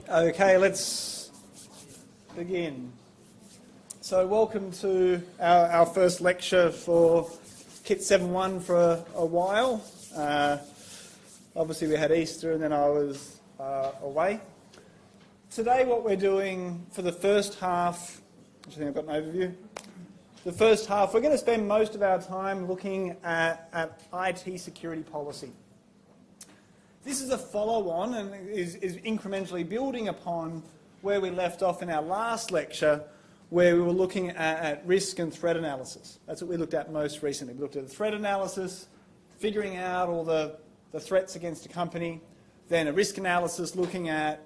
Okay, let's begin. So welcome to our first lecture for Kit 7.1 for a while. Obviously we had Easter and then I was away. Today what we're doing for the first half, I think I've got an overview. The first half, we're going to spend most of our time looking at IT security policy. This is a follow-on and is incrementally building upon where we left off in our last lecture, where we were looking at risk and threat analysis. That's what we looked at most recently. We looked at the threat analysis, figuring out all the threats against a company, then a risk analysis looking at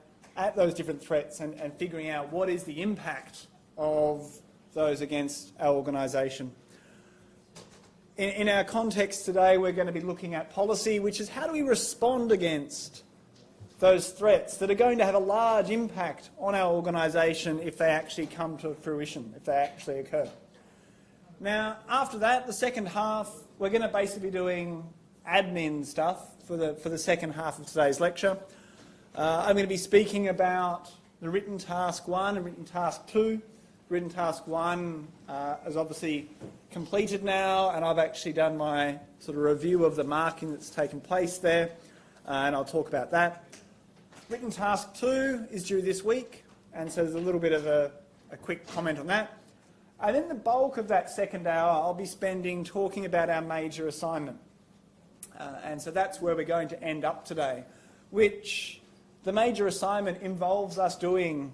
those different threats and figuring out what is the impact of those against our organisation. In our context today, we're going to be looking at policy, which is how do we respond against those threats that are going to have a large impact on our organisation if they actually come to fruition, if they actually occur. Now, after that, the second half, we're going to basically be doing admin stuff for the second half of today's lecture. I'm going to be speaking about the written task 1 and written task 2. Written task 1 is obviously completed now, and I've actually done my sort of review of the marking that's taken place there, and I'll talk about that. Written task 2 is due this week, and so there's a little bit of a quick comment on that. And then the bulk of that second hour I'll be spending talking about our major assignment. And so that's where we're going to end up today, which the major assignment involves us doing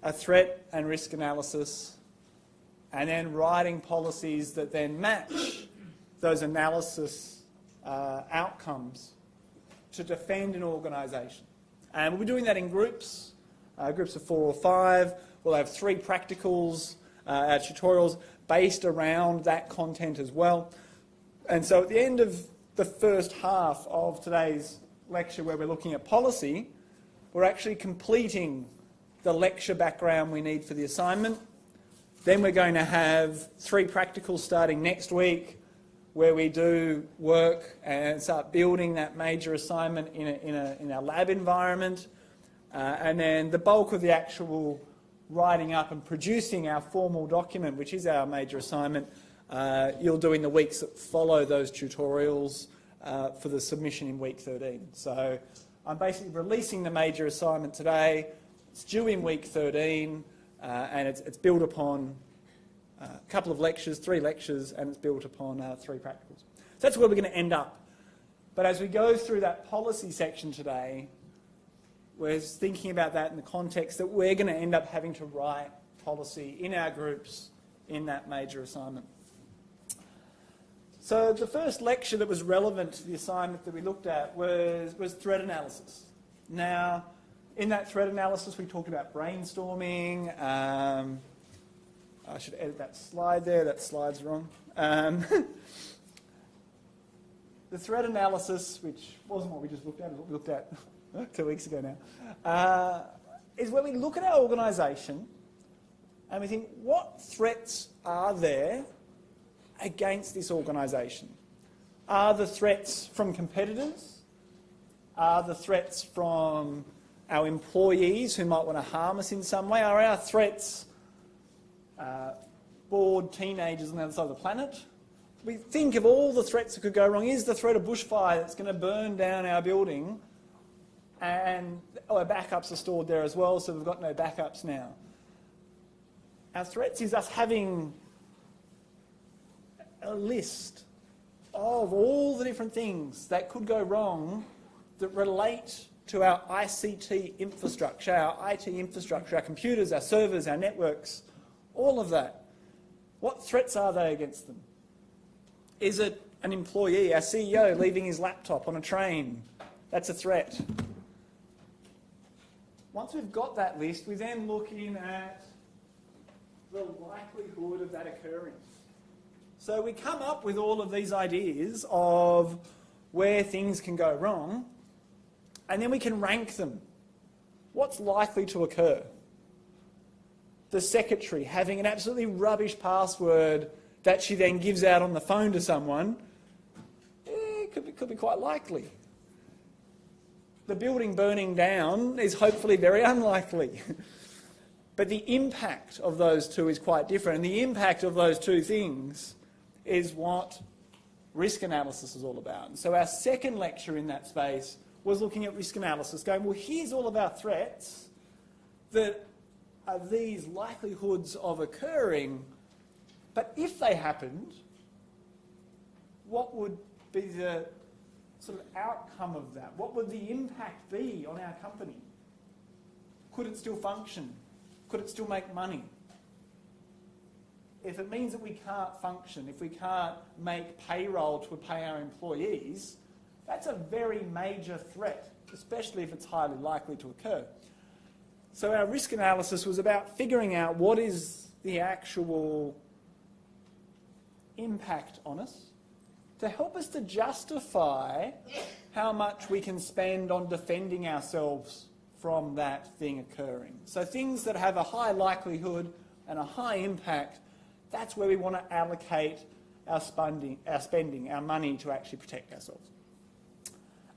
a threat and risk analysis and then writing policies that then match those analysis outcomes to defend an organisation. And we'll be doing that in groups, groups of 4 or 5. We'll have 3 practicals, tutorials based around that content as well. And so at the end of the first half of today's lecture where we're looking at policy, we're actually completing the lecture background we need for the assignment. Then we're going to have 3 practicals starting next week where we do work and start building that major assignment in our lab environment. And then the bulk of the actual writing up and producing our formal document, which is our major assignment, you'll do in the weeks that follow those tutorials for the submission in week 13. So I'm basically releasing the major assignment today. It's due in week 13, and it's built upon a couple of lectures, 3 lectures, and it's built upon 3 practicals. So that's where we're going to end up. But as we go through that policy section today, we're thinking about that in the context that we're going to end up having to write policy in our groups in that major assignment. So the first lecture that was relevant to the assignment that we looked at was threat analysis. Now, in that threat analysis, we talked about brainstorming. I should edit that slide there. That slide's wrong. The threat analysis, which wasn't what we just looked at, is what we looked at 2 weeks ago now, is where we look at our organisation and we think, what threats are there against this organisation? Are the threats from competitors? Are the threats from our employees who might want to harm us in some way? Are our threats bored teenagers on the other side of the planet? We think of all the threats that could go wrong. Is the threat of bushfire that's going to burn down our building? And our backups are stored there as well, so we've got no backups now. Our threats is us having a list of all the different things that could go wrong that relate to our ICT infrastructure, our IT infrastructure, our computers, our servers, our networks, all of that. What threats are they against them? Is it an employee, our CEO, leaving his laptop on a train? That's a threat. Once we've got that list, we then look in at the likelihood of that occurring. So we come up with all of these ideas of where things can go wrong, and then we can rank them. What's likely to occur? The secretary having an absolutely rubbish password that she then gives out on the phone to someone, could be quite likely. the building burning down is hopefully very unlikely. But the impact of those two is quite different. And the impact of those two things is what risk analysis is all about. And so our second lecture in that space was looking at risk analysis, going, well, here's all of our threats that are these likelihoods of occurring, but if they happened, what would be the sort of outcome of that? What would the impact be on our company? Could it still function? Could it still make money? If it means that we can't function, if we can't make payroll to pay our employees, that's a very major threat, especially if it's highly likely to occur. So our risk analysis was about figuring out what is the actual impact on us to help us to justify how much we can spend on defending ourselves from that thing occurring. So things that have a high likelihood and a high impact, that's where we want to allocate our spending, our money to actually protect ourselves.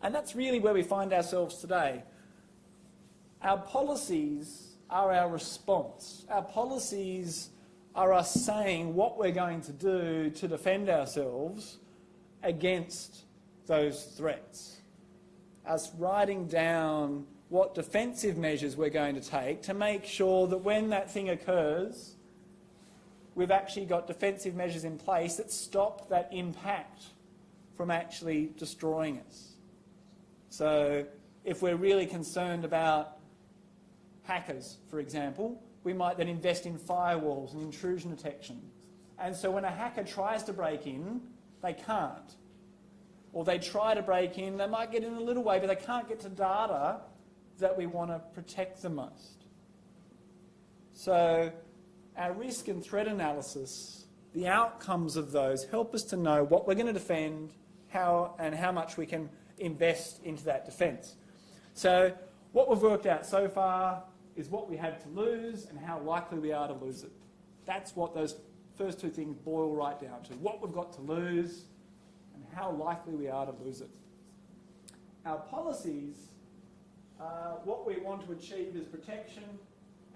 And that's really where we find ourselves today. Our policies are our response. Our policies are us saying what we're going to do to defend ourselves against those threats. Us writing down what defensive measures we're going to take to make sure that when that thing occurs, we've actually got defensive measures in place that stop that impact from actually destroying us. So if we're really concerned about hackers, for example, we might then invest in firewalls and intrusion detection. And so when a hacker tries to break in, they can't. Or they try to break in, they might get in a little way, but they can't get to data that we want to protect the most. So our risk and threat analysis, the outcomes of those help us to know what we're going to defend, how much we can invest into that defence. So what we've worked out so far is what we have to lose and how likely we are to lose it. That's what those first two things boil right down to. What we've got to lose and how likely we are to lose it. Our policies, what we want to achieve is protection,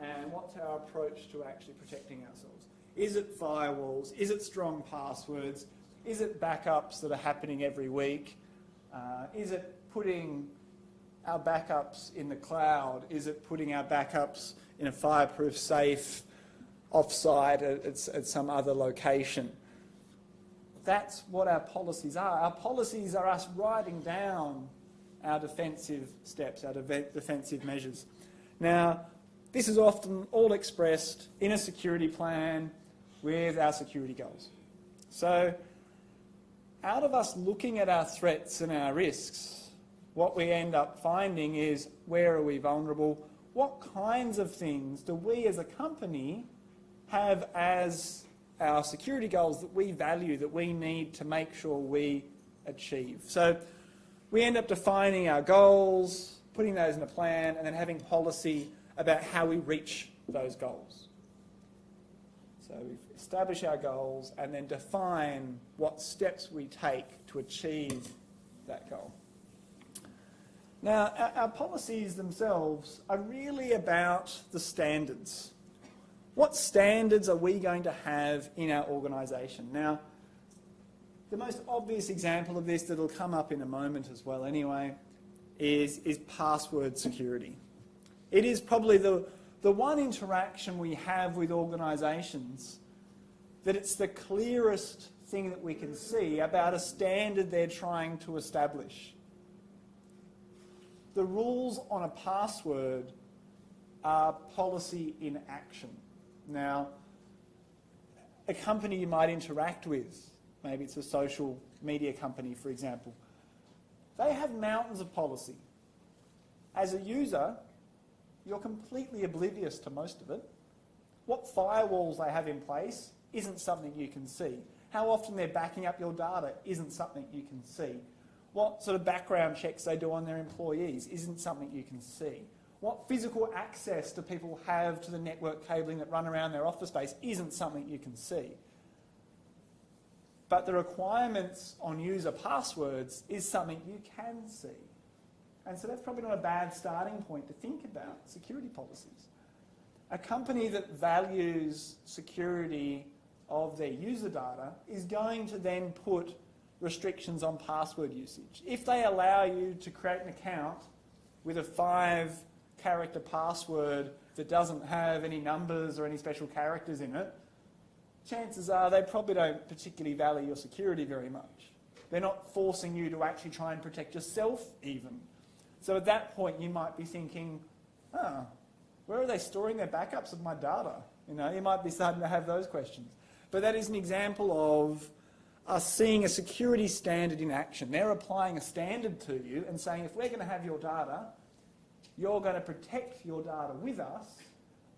and what's our approach to actually protecting ourselves. Is it firewalls? Is it strong passwords? Is it backups that are happening every week? Is it putting our backups in the cloud? Is it putting our backups in a fireproof safe off-site at some other location? That's what our policies are. Our policies are us writing down our defensive steps, our defensive measures. Now, this is often all expressed in a security plan with our security goals. So, out of us looking at our threats and our risks, what we end up finding is where are we vulnerable? What kinds of things do we as a company have as our security goals that we value, that we need to make sure we achieve? So we end up defining our goals, putting those in a plan, and then having policy about how we reach those goals. So we establish our goals and then define what steps we take to achieve that goal. Now, our policies themselves are really about the standards. What standards are we going to have in our organisation? Now, the most obvious example of this that will come up in a moment as well anyway is password security. It is probably the one interaction we have with organisations that it's the clearest thing that we can see about a standard they're trying to establish. The rules on a password are policy in action. Now, a company you might interact with, maybe it's a social media company, for example, they have mountains of policy. As a user, you're completely oblivious to most of it. What firewalls they have in place isn't something you can see. How often they're backing up your data isn't something you can see. What sort of background checks they do on their employees isn't something you can see. What physical access do people have to the network cabling that run around their office space isn't something you can see. But the requirements on user passwords is something you can see. And so that's probably not a bad starting point to think about security policies. A company that values security of their user data is going to then put restrictions on password usage. If they allow you to create an account with a 5-character password that doesn't have any numbers or any special characters in it, chances are they probably don't particularly value your security very much. They're not forcing you to actually try and protect yourself even. So at that point you might be thinking, where are they storing their backups of my data? You know, you might be starting to have those questions. But that is an example of us seeing a security standard in action. They're applying a standard to you and saying, if we're going to have your data, you're going to protect your data with us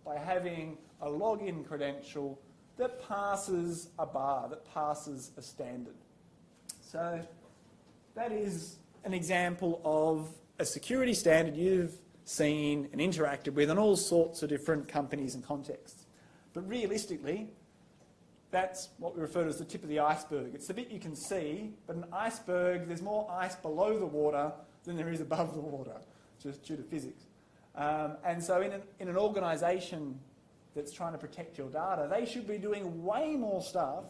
by having a login credential that passes a bar, that passes a standard. So that is an example of a security standard you've seen and interacted with in all sorts of different companies and contexts. But realistically, that's what we refer to as the tip of the iceberg. It's the bit you can see, but an iceberg, there's more ice below the water than there is above the water, just due to physics. And so in an organisation that's trying to protect your data, they should be doing way more stuff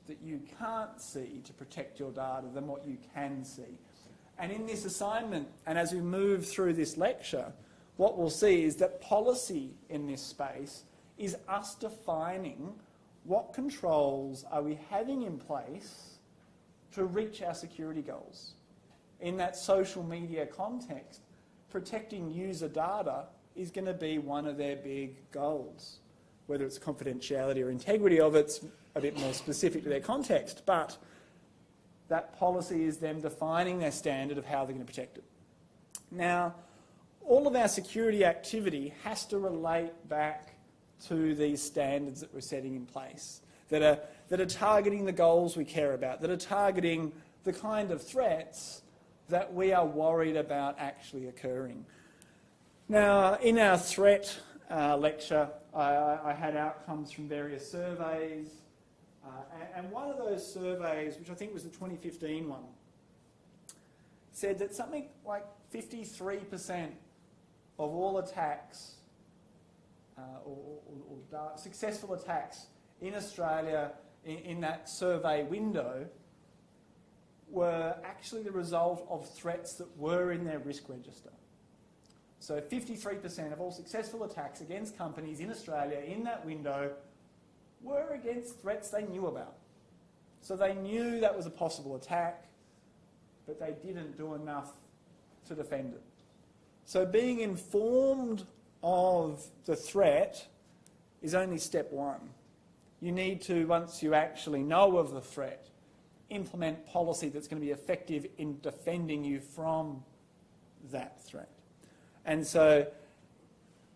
that you can't see to protect your data than what you can see. And in this assignment, and as we move through this lecture, what we'll see is that policy in this space is us defining what controls are we having in place to reach our security goals. In that social media context, protecting user data is going to be one of their big goals. Whether it's confidentiality or integrity of it's a bit more specific to their context, but that policy is them defining their standard of how they're going to protect it. Now, all of our security activity has to relate back to these standards that we're setting in place, that are targeting the goals we care about, that are targeting the kind of threats that we are worried about actually occurring. Now, in our threat lecture, I had outcomes from various surveys, and one of those surveys, which I think was the 2015 one, said that something like 53% of all attacks or successful attacks in Australia in that survey window were actually the result of threats that were in their risk register. So 53% of all successful attacks against companies in Australia in that window were against threats they knew about. So they knew that was a possible attack, but they didn't do enough to defend it. So being informed of the threat is only step one. You need to, once you actually know of the threat, implement policy that's going to be effective in defending you from that threat. And so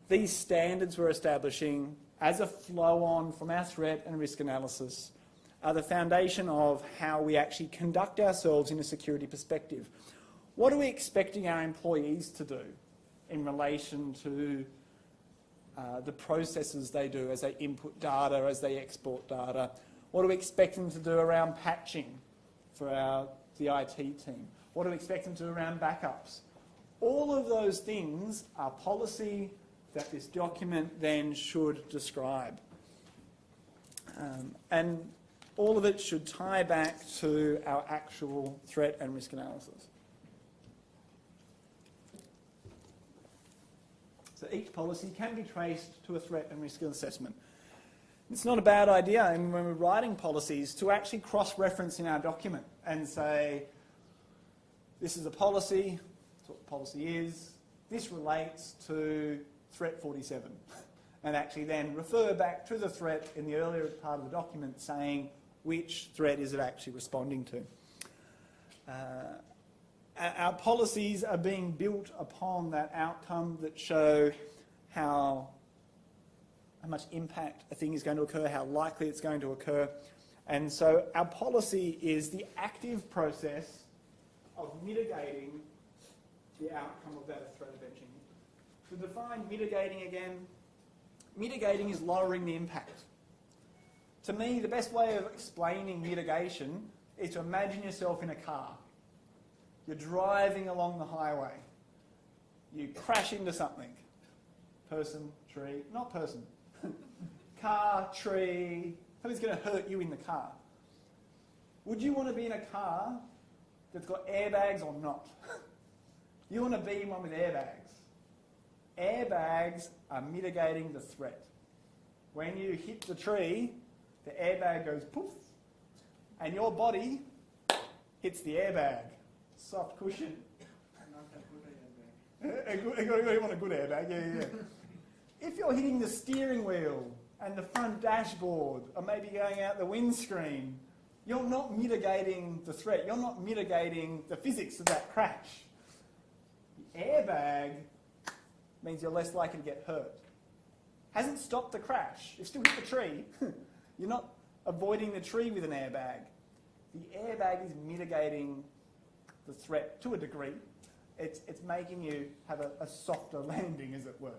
these standards we're establishing as a flow-on from our threat and risk analysis are the foundation of how we actually conduct ourselves in a security perspective. What are we expecting our employees to do in relation to the processes they do as they input data, as they export data? What do we expect them to do around patching for the IT team? What do we expect them to do around backups? All of those things are policy that this document then should describe. And all of it should tie back to our actual threat and risk analysis. So each policy can be traced to a threat and risk assessment. It's not a bad idea, and when we're writing policies, to actually cross-reference in our document and say, this is a policy, that's what the policy is, this relates to threat 47, and actually then refer back to the threat in the earlier part of the document saying which threat is it actually responding to. Our policies are being built upon that outcome that show how much impact a thing is going to occur, how likely it's going to occur. And so our policy is the active process of mitigating the outcome of that threat eventually. To define mitigating again, mitigating is lowering the impact. To me, the best way of explaining mitigation is to imagine yourself in a car. You're driving along the highway. You crash into something. Person, tree, not person. Car, tree. Something's going to hurt you in the car. Would you want to be in a car that's got airbags or not? You want to be in one with airbags. Airbags are mitigating the threat. When you hit the tree, the airbag goes poof, and your body hits the airbag. Soft cushion. Not a good airbag. You want a good airbag, yeah. If you're hitting the steering wheel and the front dashboard, or maybe going out the windscreen, you're not mitigating the threat. You're not mitigating the physics of that crash. The airbag means you're less likely to get hurt. Hasn't stopped the crash. You've still hit the tree. You're not avoiding the tree with an airbag. The airbag is mitigating the threat to a degree. It's making you have a softer landing, as it were.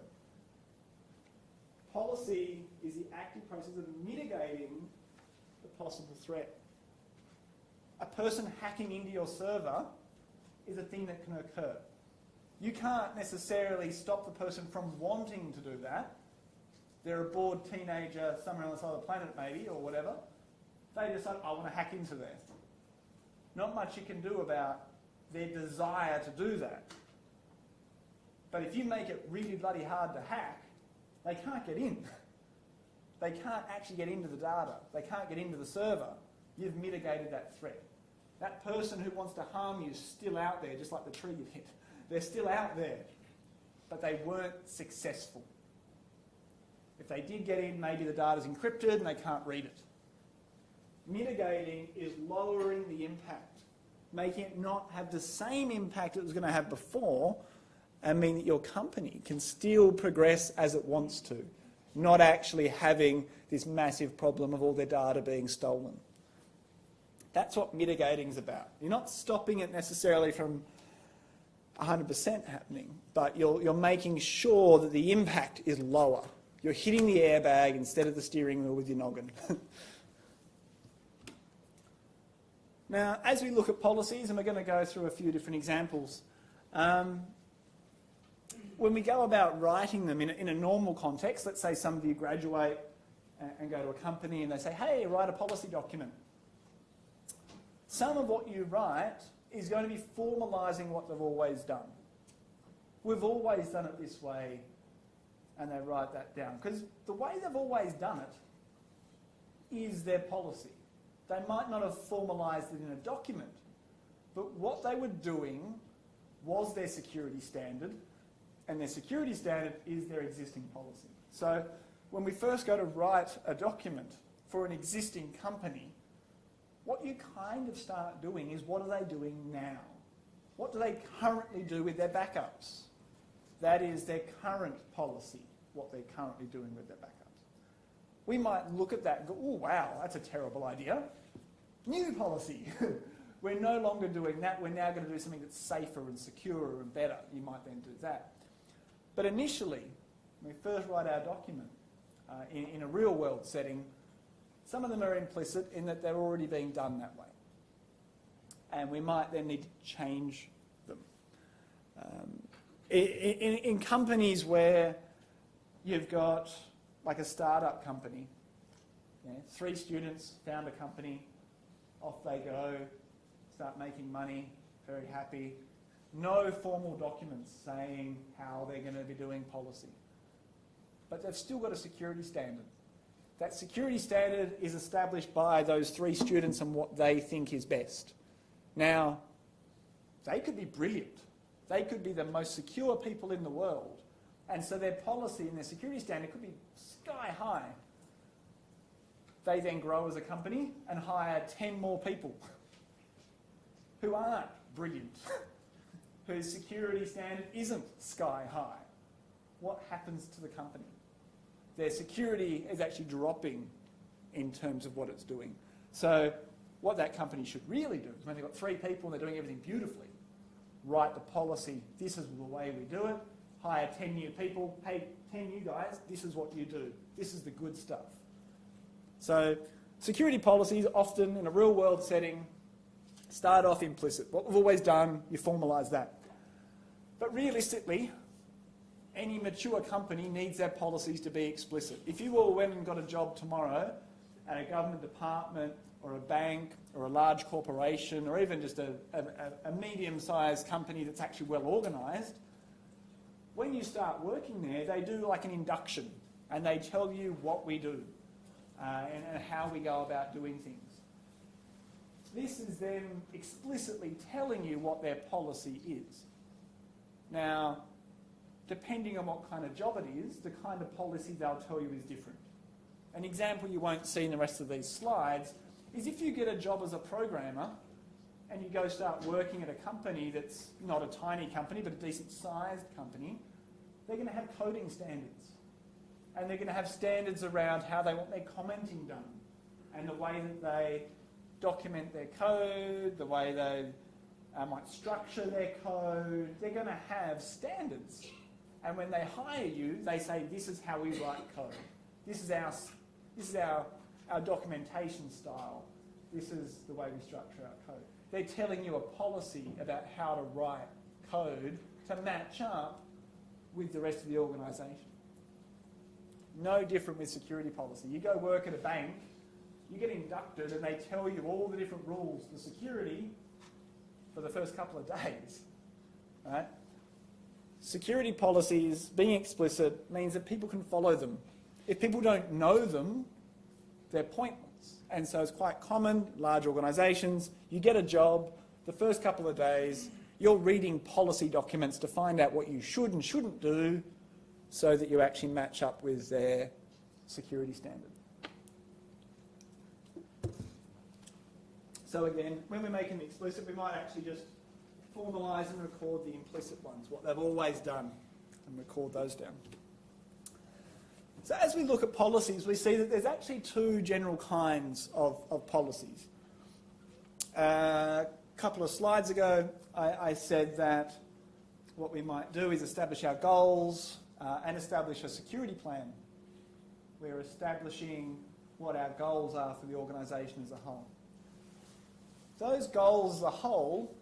Policy is the active process of mitigating the possible threat. A person hacking into your server is a thing that can occur. You can't necessarily stop the person from wanting to do that. They're a bored teenager somewhere on the side of the planet maybe, or whatever. They decide, I want to hack into there. Not much you can do about their desire to do that. But if you make it really bloody hard to hack, they can't get in. They can't actually get into the data. They can't get into the server. You've mitigated that threat. That person who wants to harm you is still out there, just like the tree you hit. They're still out there, but they weren't successful. If they did get in, maybe the data's encrypted and they can't read it. Mitigating is lowering the impact, making it not have the same impact it was going to have before, and mean that your company can still progress as it wants to, not actually having this massive problem of all their data being stolen. That's what mitigating is about. You're not stopping it necessarily from 100% happening, but you're making sure that the impact is lower. You're hitting the airbag instead of the steering wheel with your noggin. Now, as we look at policies, and we're going to go through a few different examples, when we go about writing them in a normal context, let's say some of you graduate and go to a company and they say, hey, write a policy document. Some of what you write is going to be formalising what they've always done. We've always done it this way, and they write that down. Because the way they've always done it is their policy. They might not have formalised it in a document, but what they were doing was their security standard, and their security standard is their existing policy. So when we first go to write a document for an existing company, what you kind of start doing is, what are they doing now? What do they currently do with their backups? That is their current policy, what they're currently doing with their backups. We might look at that and go, oh wow, that's a terrible idea. New policy. We're no longer doing that. We're now going to do something that's safer and securer and better. You might then do that. But initially, when we first write our document, in a real world setting, some of them are implicit in that they're already being done that way. And we might then need to change them. In companies where you've got like a startup company, 3 students found a company, off they go, start making money, very happy. No formal documents saying how they're going to be doing policy. But they've still got a security standard. That security standard is established by those 3 students and what they think is best. Now, they could be brilliant. They could be the most secure people in the world. And so their policy and their security standard could be sky high. They then grow as a company and hire 10 more people who aren't brilliant, whose security standard isn't sky high. What happens to the company? Their security is actually dropping in terms of what it's doing. So what that company should really do is, when they've got 3 people and they're doing everything beautifully, write the policy, this is the way we do it, hire 10 new people, hey, 10 new guys, this is what you do. This is the good stuff. So security policies often in a real world setting Start off implicit. What we've always done, you formalise that. But realistically, any mature company needs their policies to be explicit. If you all went and got a job tomorrow at a government department or a bank or a large corporation or even just a medium-sized company that's actually well organised, when you start working there, they do like an induction and they tell you what we do and how we go about doing things. This is them explicitly telling you what their policy is. Now, depending on what kind of job it is, the kind of policy they'll tell you is different. An example you won't see in the rest of these slides is if you get a job as a programmer and you go start working at a company that's not a tiny company but a decent sized company, they're going to have coding standards. And they're going to have standards around how they want their commenting done and the way that they document their code, the way they might structure their code. They're going to have standards. And when they hire you, they say, this is how we write code. This is our documentation style. This is the way we structure our code. They're telling you a policy about how to write code to match up with the rest of the organisation. No different with security policy. You go work at a bank, you get inducted and they tell you all the different rules for security for the first couple of days. Right? Security policies, being explicit, means that people can follow them. If people don't know them, they're pointless. And so it's quite common, large organisations, you get a job, the first couple of days, you're reading policy documents to find out what you should and shouldn't do so that you actually match up with their security standard. So again, when we make them explicit, we might actually just formalise and record the implicit ones, what they've always done, and record those down. So as we look at policies, we see that there's actually two general kinds of policies. A couple of slides ago, I said that what we might do is establish our goals and establish a security plan. We're establishing what our goals are for the organisation as a whole. Those goals as a whole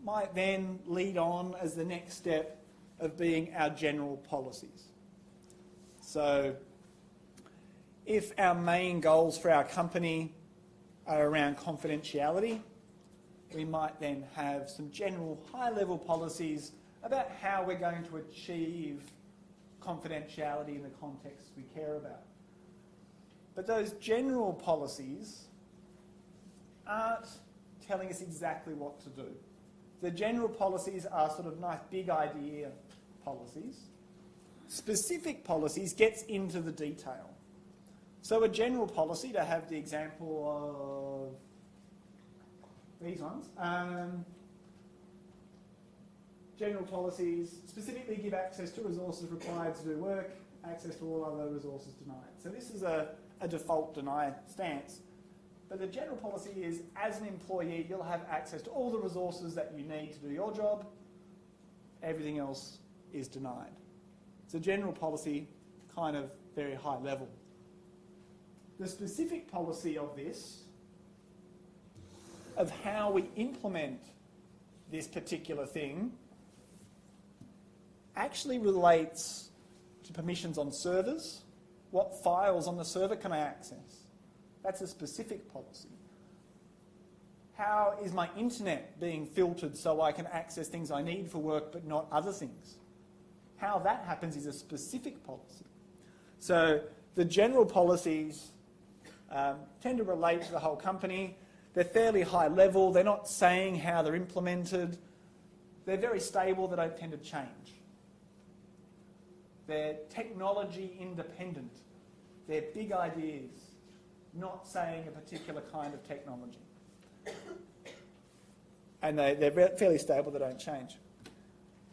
might then lead on as the next step of being our general policies. So if our main goals for our company are around confidentiality, we might then have some general high-level policies about how we're going to achieve confidentiality in the context we care about. But those general policies aren't telling us exactly what to do. The general policies are sort of nice big idea policies. Specific policies gets into the detail. So a general policy, to have the example of these ones, general policies specifically give access to resources required to do work, access to all other resources denied. So this is a default deny stance. But the general policy is, as an employee, you'll have access to all the resources that you need to do your job. Everything else is denied. It's a general policy, kind of very high level. The specific policy of this, of how we implement this particular thing, actually relates to permissions on servers. What files on the server can I access? That's a specific policy. How is my internet being filtered so I can access things I need for work but not other things? How that happens is a specific policy. So the general policies tend to relate to the whole company. They're fairly high level. They're not saying how they're implemented. They're very stable. They don't tend to change. They're technology independent. They're big ideas, not saying a particular kind of technology. And they're fairly stable, they don't change.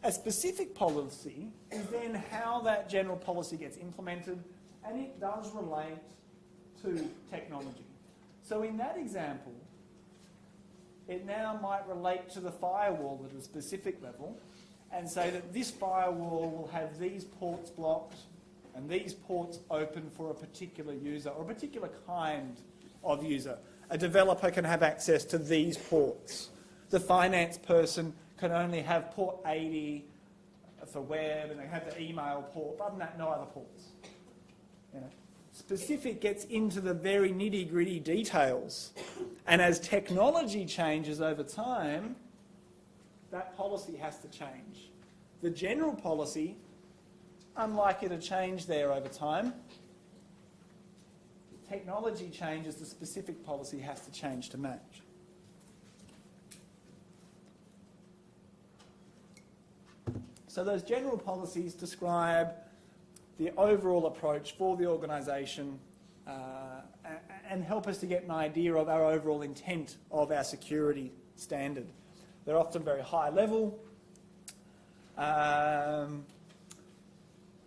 A specific policy is then how that general policy gets implemented, and it does relate to technology. So in that example, it now might relate to the firewall at a specific level, and say that this firewall will have these ports blocked and these ports open for a particular user or a particular kind of user. a developer can have access to these ports. The finance person can only have port 80 for web, and they have the email port. Other than that, no other ports. You know, specific gets into the very nitty-gritty details. And as technology changes over time, that policy has to change. The general policy, unlikely to change there over time. Technology changes, the specific policy has to change to match. So those general policies describe the overall approach for the organisation and help us to get an idea of our overall intent of our security standard. They're often very high level.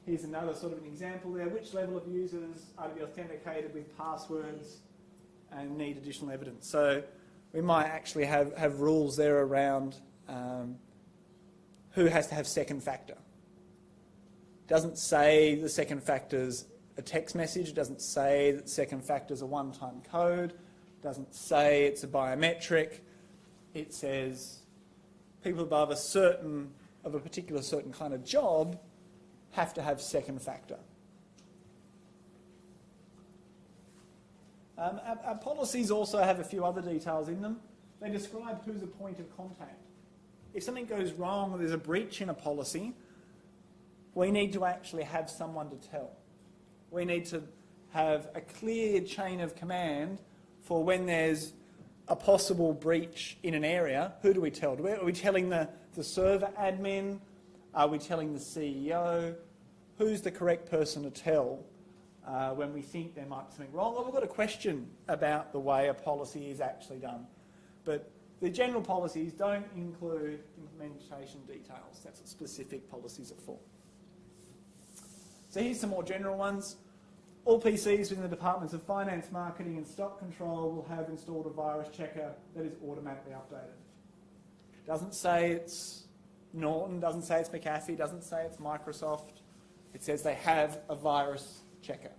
Here's another sort of an example there. Which level of users are to be authenticated with passwords and need additional evidence? So we might actually have rules there around who has to have second factor. Doesn't say the second factor's a text message. It doesn't say that second factor's a one-time code. It doesn't say it's a biometric. It says people above a particular certain kind of job have to have second factor. Our policies also have a few other details in them. They describe who's a point of contact. If something goes wrong or there's a breach in a policy, we need to actually have someone to tell. We need to have a clear chain of command for when there's a possible breach in an area. Who do we tell? Are we telling the server admin? Are we telling the CEO? Who's the correct person to tell when we think there might be something wrong? Or we've got a question about the way a policy is actually done. But the general policies don't include implementation details. That's what specific policies are for. So here's some more general ones. All PCs within the departments of finance, marketing and stock control will have installed a virus checker that is automatically updated. Doesn't say it's Norton, doesn't say it's McAfee, doesn't say it's Microsoft. It says they have a virus checker.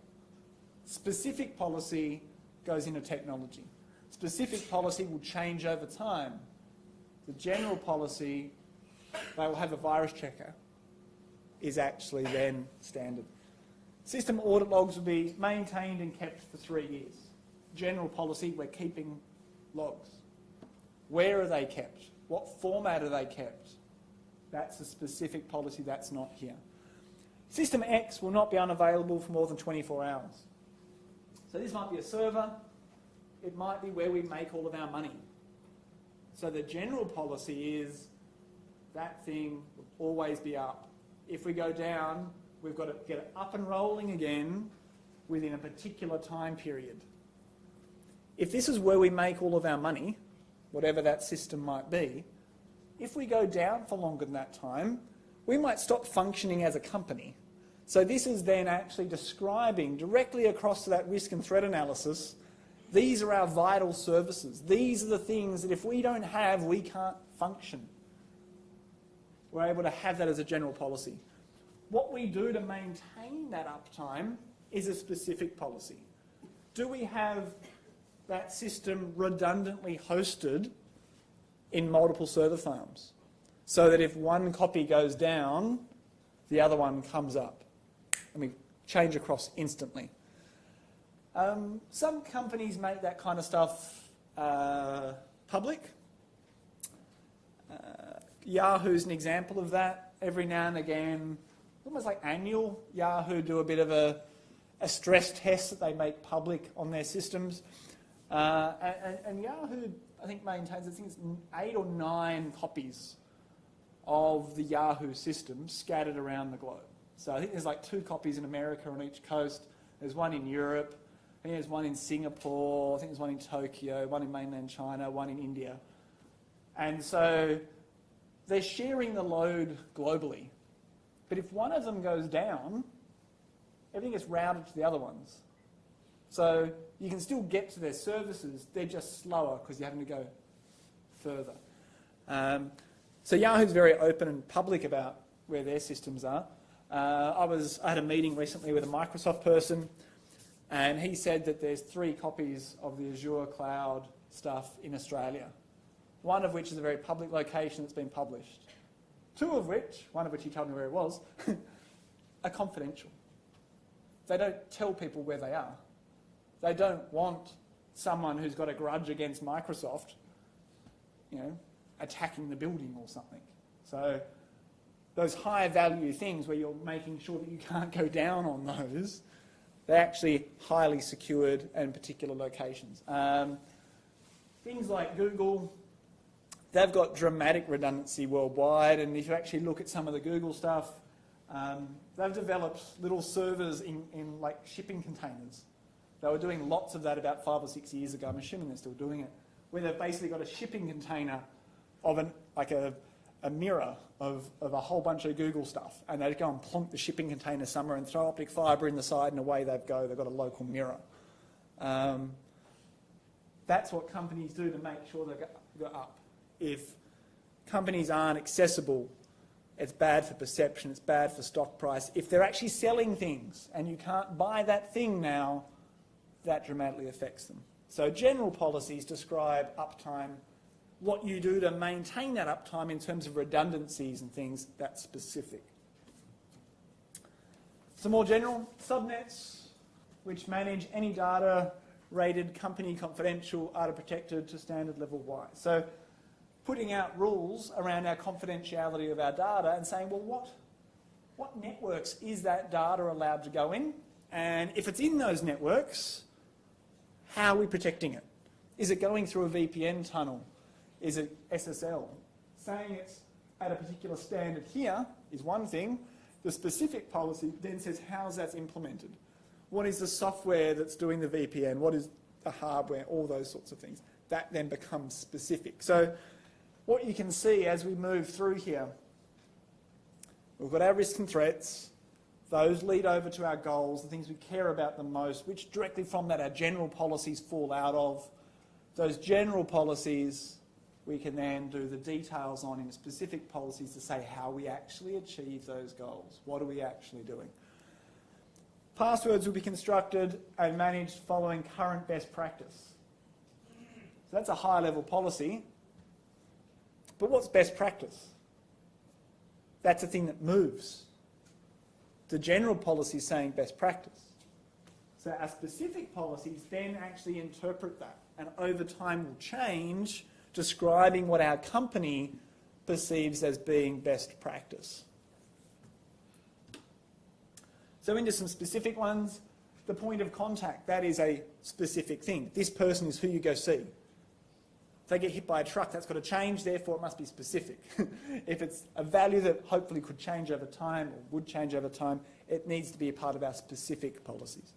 Specific policy goes into technology. Specific policy will change over time. The general policy, they will have a virus checker, is actually then standard. System audit logs will be maintained and kept for 3 years. General policy, we're keeping logs. Where are they kept? What format are they kept? That's a specific policy, that's not here. System X will not be unavailable for more than 24 hours. So this might be a server. It might be where we make all of our money. So the general policy is that thing will always be up. If we go down, we've got to get it up and rolling again within a particular time period. If this is where we make all of our money, whatever that system might be, if we go down for longer than that time, we might stop functioning as a company. So this is then actually describing directly across to that risk and threat analysis, these are our vital services. These are the things that if we don't have, we can't function. We're able to have that as a general policy. What we do to maintain that uptime is a specific policy. Do we have that system redundantly hosted in multiple server farms so that if one copy goes down, the other one comes up and we change across instantly? Some companies make that kind of stuff public. Yahoo's an example of that. Every now and again, almost like annual, Yahoo do a bit of a stress test that they make public on their systems. And Yahoo, I think, maintains, I think it's 8 or 9 copies of the Yahoo system scattered around the globe. So I think there's like 2 copies in America on each coast. There's one in Europe. I think there's one in Singapore. I think there's one in Tokyo, one in mainland China, one in India. And so they're sharing the load globally. But if one of them goes down, everything gets routed to the other ones. So you can still get to their services, they're just slower because you're having to go further. So Yahoo's very open and public about where their systems are. I had a meeting recently with a Microsoft person, And he said that there's 3 copies of the Azure cloud stuff in Australia, one of which is a very public location that's been published. 2 of which, one of which he told me where it was, are confidential. They don't tell people where they are. They don't want someone who's got a grudge against Microsoft, attacking the building or something. So those higher value things where you're making sure that you can't go down on those, they're actually highly secured and particular locations. Things like Google, they've got dramatic redundancy worldwide, and if you actually look at some of the Google stuff, they've developed little servers in like shipping containers. They were doing lots of that about 5 or 6 years ago. I'm assuming they're still doing it, where they've basically got a shipping container of a mirror of a whole bunch of Google stuff, and they go and plonk the shipping container somewhere and throw optic fibre in the side, and away they go. They've got a local mirror. That's what companies do to make sure they go up. If companies aren't accessible, it's bad for perception, it's bad for stock price. If they're actually selling things and you can't buy that thing now, that dramatically affects them. So general policies describe uptime, what you do to maintain that uptime in terms of redundancies and things, that's specific. Some more general, subnets, which manage any data rated company confidential, are protected to standard level Y. So putting out rules around our confidentiality of our data and saying, well, what networks is that data allowed to go in? And if it's in those networks, how are we protecting it? Is it going through a VPN tunnel? Is it SSL? Saying it's at a particular standard here is one thing. The specific policy then says how that's implemented. What is the software that's doing the VPN? What is the hardware? All those sorts of things. That then becomes specific. So what you can see as we move through here, we've got our risks and threats. Those lead over to our goals, the things we care about the most, which directly from that our general policies fall out of. Those general policies we can then do the details on in specific policies to say how we actually achieve those goals. What are we actually doing? Passwords will be constructed and managed following current best practice. So that's a high-level policy. But what's best practice? That's a thing that moves. The general policy is saying best practice. So our specific policies then actually interpret that, and over time will change, describing what our company perceives as being best practice. So into some specific ones. The point of contact, that is a specific thing. This person is who you go see. If they get hit by a truck, that's got to change, therefore it must be specific. If it's a value that hopefully could change over time or would change over time, it needs to be a part of our specific policies.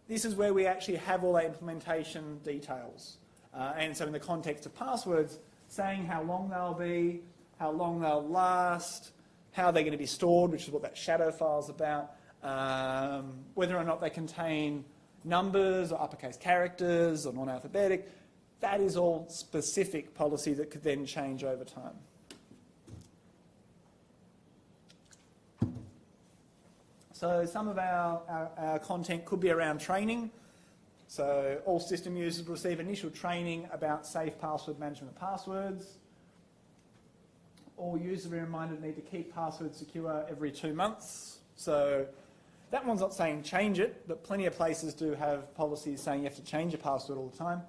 This is where we actually have all our implementation details. And so in the context of passwords, saying how long they'll be, how long they'll last, how they're going to be stored, which is what that shadow file is about, whether or not they contain numbers or uppercase characters or non-alphabetic. That is all specific policy that could then change over time. So some of our content could be around training. So all system users receive initial training about safe password management of passwords. All users are reminded need to keep passwords secure every 2 months. So that one's not saying change it, but plenty of places do have policies saying you have to change your password all the time.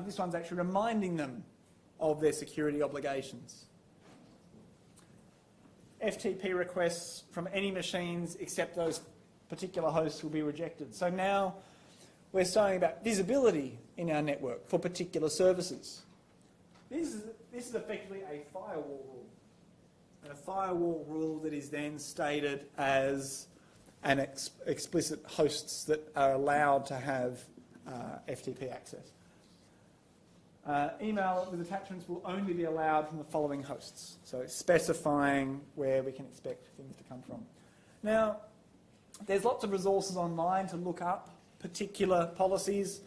This one's actually reminding them of their security obligations. FTP requests from any machines except those particular hosts will be rejected. So now we're saying about visibility in our network for particular services. This is effectively a firewall rule. And a firewall rule that is then stated as an explicit hosts that are allowed to have FTP access. Email with attachments will only be allowed from the following hosts. So it's specifying where we can expect things to come from. Now, there's lots of resources online to look up particular policies.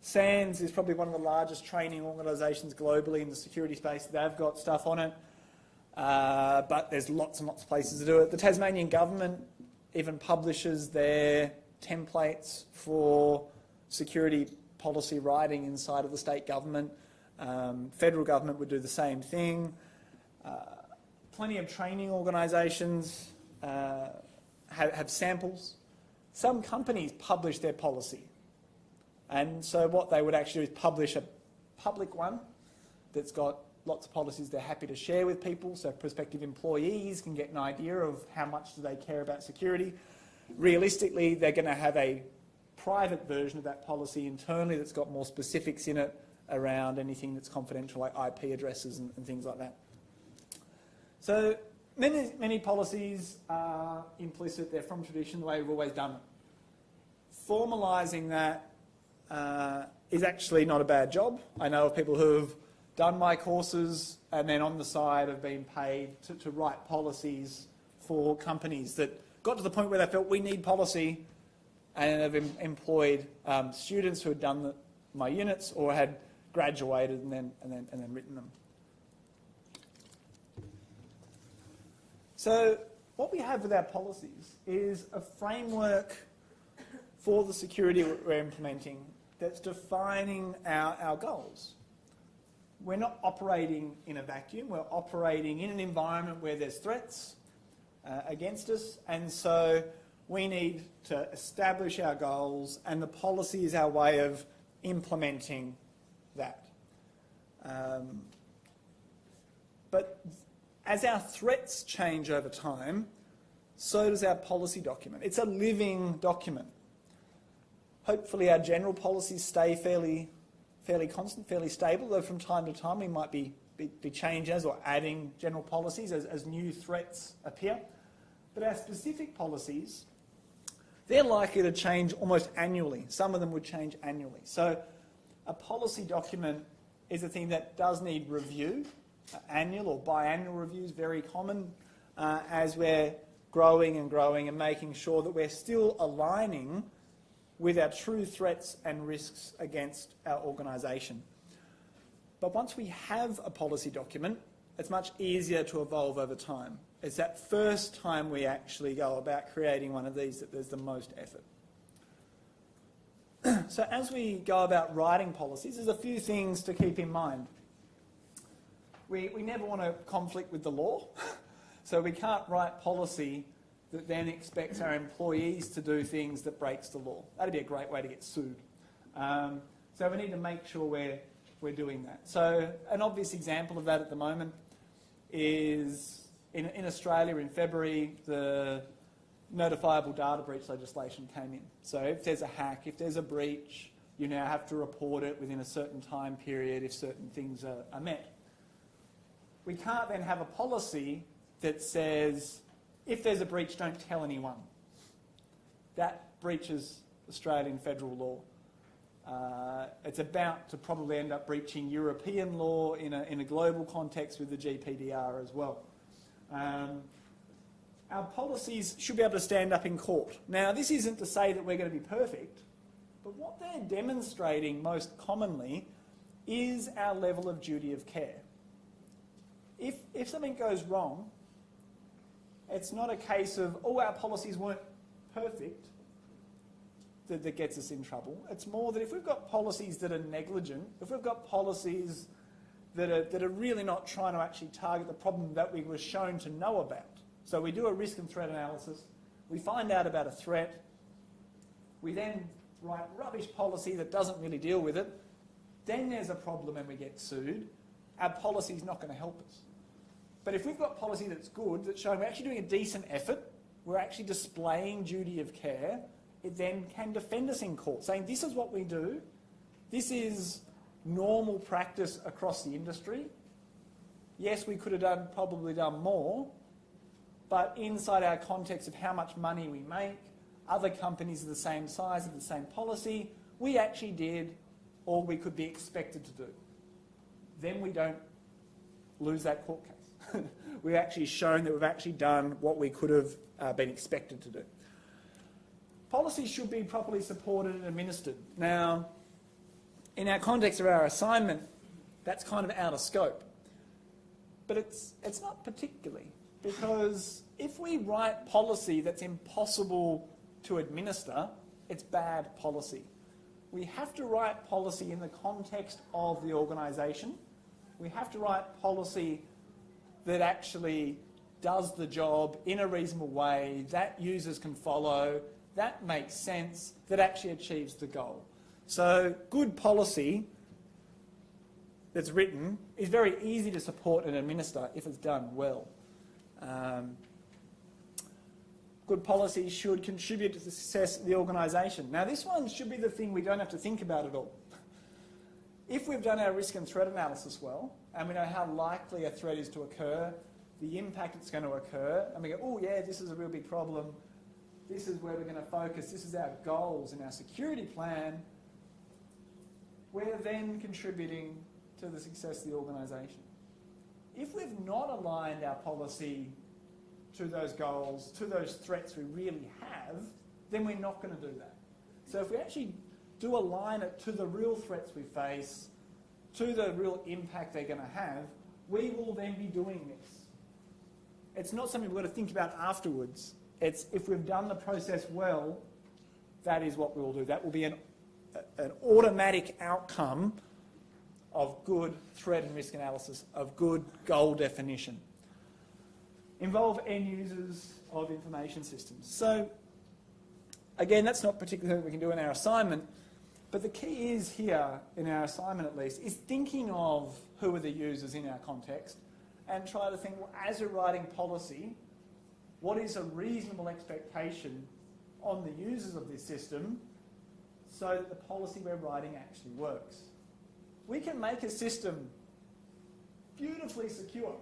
SANS is probably one of the largest training organisations globally in the security space. They've got stuff on it, but there's lots and lots of places to do it. The Tasmanian government even publishes their templates for security policy writing inside of the state government. Federal government would do the same thing. Plenty of training organisations have samples. Some companies publish their policy. And so what they would actually do is publish a public one that's got lots of policies they're happy to share with people, so prospective employees can get an idea of how much do they care about security. Realistically, they're going to have a private version of that policy internally that's got more specifics in it around anything that's confidential, like IP addresses and things like that. So many policies are implicit, they're from tradition, the way we've always done it. Formalising that is actually not a bad job. I know of people who have done my courses and then on the side have been paid to write policies for companies that got to the point where they felt we need policy, and have employed students who had done my units or had graduated and then written them. So what we have with our policies is a framework for the security we're implementing that's defining our goals. We're not operating in a vacuum, we're operating in an environment where there's threats against us, and so we need to establish our goals, and the policy is our way of implementing that. But as our threats change over time, so does our policy document. It's a living document. Hopefully our general policies stay fairly constant, fairly stable, though from time to time we might be changes or adding general policies as new threats appear. But our specific policies, they're likely to change almost annually. Some of them would change annually. So a policy document is a thing that does need review. Annual or biannual reviews, very common as we're growing and making sure that we're still aligning with our true threats and risks against our organisation. But once we have a policy document, it's much easier to evolve over time. It's that first time we actually go about creating one of these that there's the most effort. So as we go about writing policies, there's a few things to keep in mind. We never want to conflict with the law, so we can't write policy that then expects our employees to do things that breaks the law. That'd be a great way to get sued. So we need to make sure we're doing that. So an obvious example of that at the moment is in Australia in February, the notifiable data breach legislation came in. So if there's a hack, if there's a breach, you now have to report it within a certain time period if certain things are met. We can't then have a policy that says, if there's a breach, don't tell anyone. That breaches Australian federal law. It's about to probably end up breaching European law in a global context with the GDPR as well. Our policies should be able to stand up in court. Now, this isn't to say that we're going to be perfect, but what they're demonstrating most commonly is our level of duty of care. If something goes wrong, it's not a case of, oh, our policies weren't perfect that gets us in trouble. It's more that if we've got policies that are negligent, if we've got policies that are really not trying to actually target the problem that we were shown to know about. So we do a risk and threat analysis, we find out about a threat, we then write rubbish policy that doesn't really deal with it, then there's a problem and we get sued. Our policy is not going to help us. But if we've got policy that's good, that's showing we're actually doing a decent effort, we're actually displaying duty of care, it then can defend us in court, saying this is what we do, this is normal practice across the industry. Yes, we could have probably done more, but inside our context of how much money we make, other companies of the same size, of the same policy, we actually did all we could be expected to do. Then we don't lose that court case. We've actually shown that we've actually done what we could have been expected to do. Policies should be properly supported and administered. Now, in our context of our assignment, that's kind of out of scope. But it's not particularly, because if we write policy that's impossible to administer, it's bad policy. We have to write policy in the context of the organisation. We have to write policy that actually does the job in a reasonable way, that users can follow, that makes sense, that actually achieves the goal. So good policy that's written is very easy to support and administer if it's done well. Good policy should contribute to the success of the organisation. Now this one should be the thing we don't have to think about at all. If we've done our risk and threat analysis well, and we know how likely a threat is to occur, the impact it's going to occur, and we go, oh yeah, this is a real big problem, this is where we're going to focus, this is our goals in our security plan, we're then contributing to the success of the organisation. If we've not aligned our policy to those goals, to those threats we really have, then we're not going to do that. So if we actually do align it to the real threats we face, to the real impact they're going to have, we will then be doing this. It's not something we've got to think about afterwards. It's if we've done the process well, that is what we will do. That will be an automatic outcome of good threat and risk analysis, of good goal definition. Involve end users of information systems. So, again, that's not particularly something we can do in our assignment, but the key is here, in our assignment at least, is thinking of who are the users in our context and try to think, well, as we're writing policy, what is a reasonable expectation on the users of this system so that the policy we're writing actually works. We can make a system beautifully secure,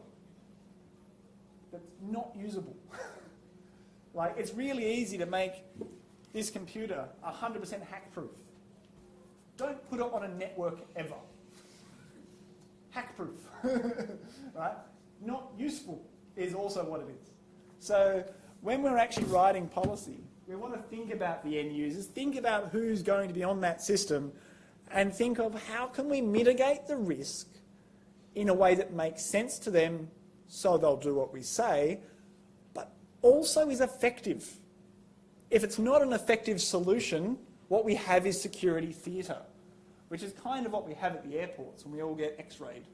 but not usable. Like, it's really easy to make this computer 100% hack-proof. Don't put it on a network ever. Hack-proof, right? Not useful is also what it is. So when we're actually writing policy, we want to think about the end users, think about who's going to be on that system, and think of how can we mitigate the risk in a way that makes sense to them so they'll do what we say, but also is effective. If it's not an effective solution, what we have is security theatre, which is kind of what we have at the airports when we all get x-rayed.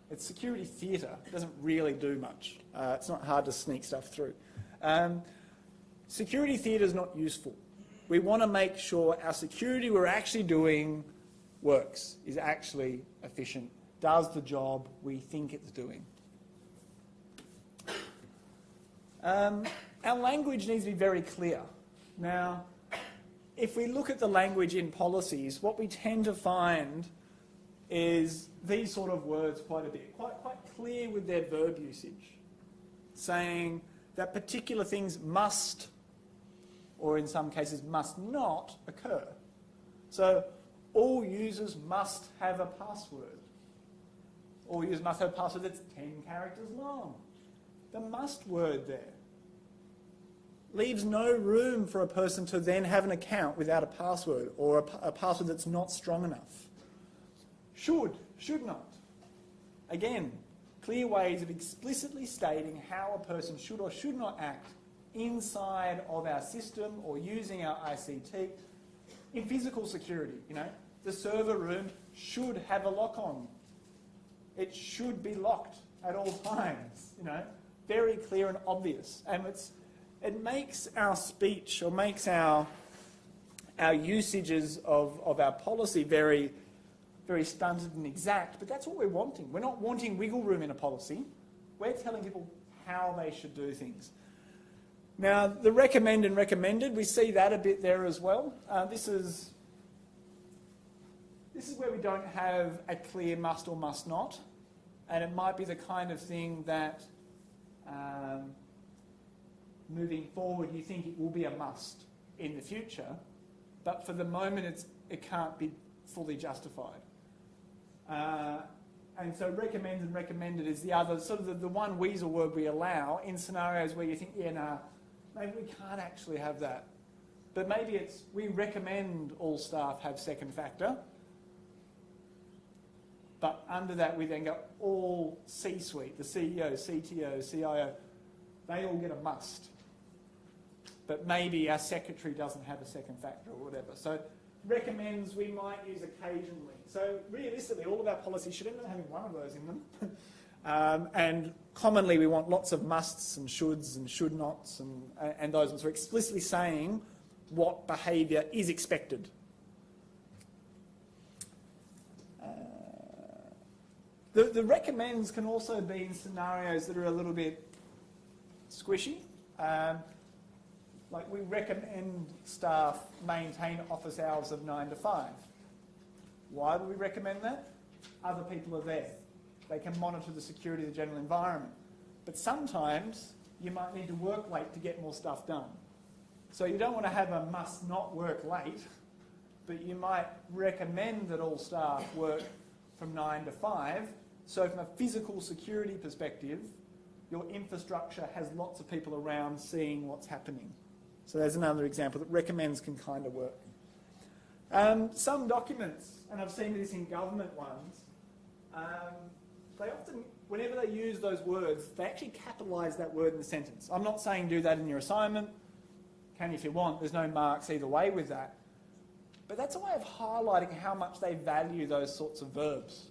It's security theatre. It doesn't really do much. It's not hard to sneak stuff through. Security theatre is not useful. We want to make sure our security we're actually doing works, is actually efficient, does the job we think it's doing. Our language needs to be very clear. Now, if we look at the language in policies, what we tend to find is these sort of words quite a bit, quite clear with their verb usage, saying that particular things must, or in some cases must not, occur. So all users must have a password. All users must have a password that's 10 characters long. The must word there leaves no room for a person to then have an account without a password, or a password that's not strong enough. Should not. Again, clear ways of explicitly stating how a person should or should not act inside of our system or using our ICT. In physical security, the server room should have a lock on. It should be locked at all times, very clear and obvious. And it makes our speech, or makes our usages of our policy very, very stunted and exact, but that's what we're wanting. We're not wanting wiggle room in a policy. We're telling people how they should do things. Now, the recommend and recommended, we see that a bit there as well. This is where we don't have a clear must or must not, and it might be the kind of thing that moving forward you think it will be a must in the future, but for the moment it can't be fully justified. And so recommend and recommended is the other, sort of the one weasel word we allow in scenarios where you think, maybe we can't actually have that. But maybe it's, we recommend all staff have second factor, but under that we then go all C-suite, the CEO, CTO, CIO, they all get a must. but maybe our secretary doesn't have a second factor or whatever. So recommends we might use occasionally. So realistically, all of our policies should end up having one of those in them. And commonly we want lots of musts and shoulds and should nots and those ones. We're explicitly saying what behaviour is expected. The recommends can also be in scenarios that are a little bit squishy. Like we recommend staff maintain office hours of 9 to 5. Why would we recommend that? Other people are there. They can monitor the security of the general environment. But sometimes you might need to work late to get more stuff done. So you don't want to have a must not work late, but you might recommend that all staff work from 9 to 5. So from a physical security perspective, your infrastructure has lots of people around seeing what's happening. So there's another example that recommends can kind of work. Some documents, and I've seen this in government ones, they often, whenever they use those words, they actually capitalise that word in the sentence. I'm not saying do that in your assignment. Can if you want. There's no marks either way with that. But that's a way of highlighting how much they value those sorts of verbs.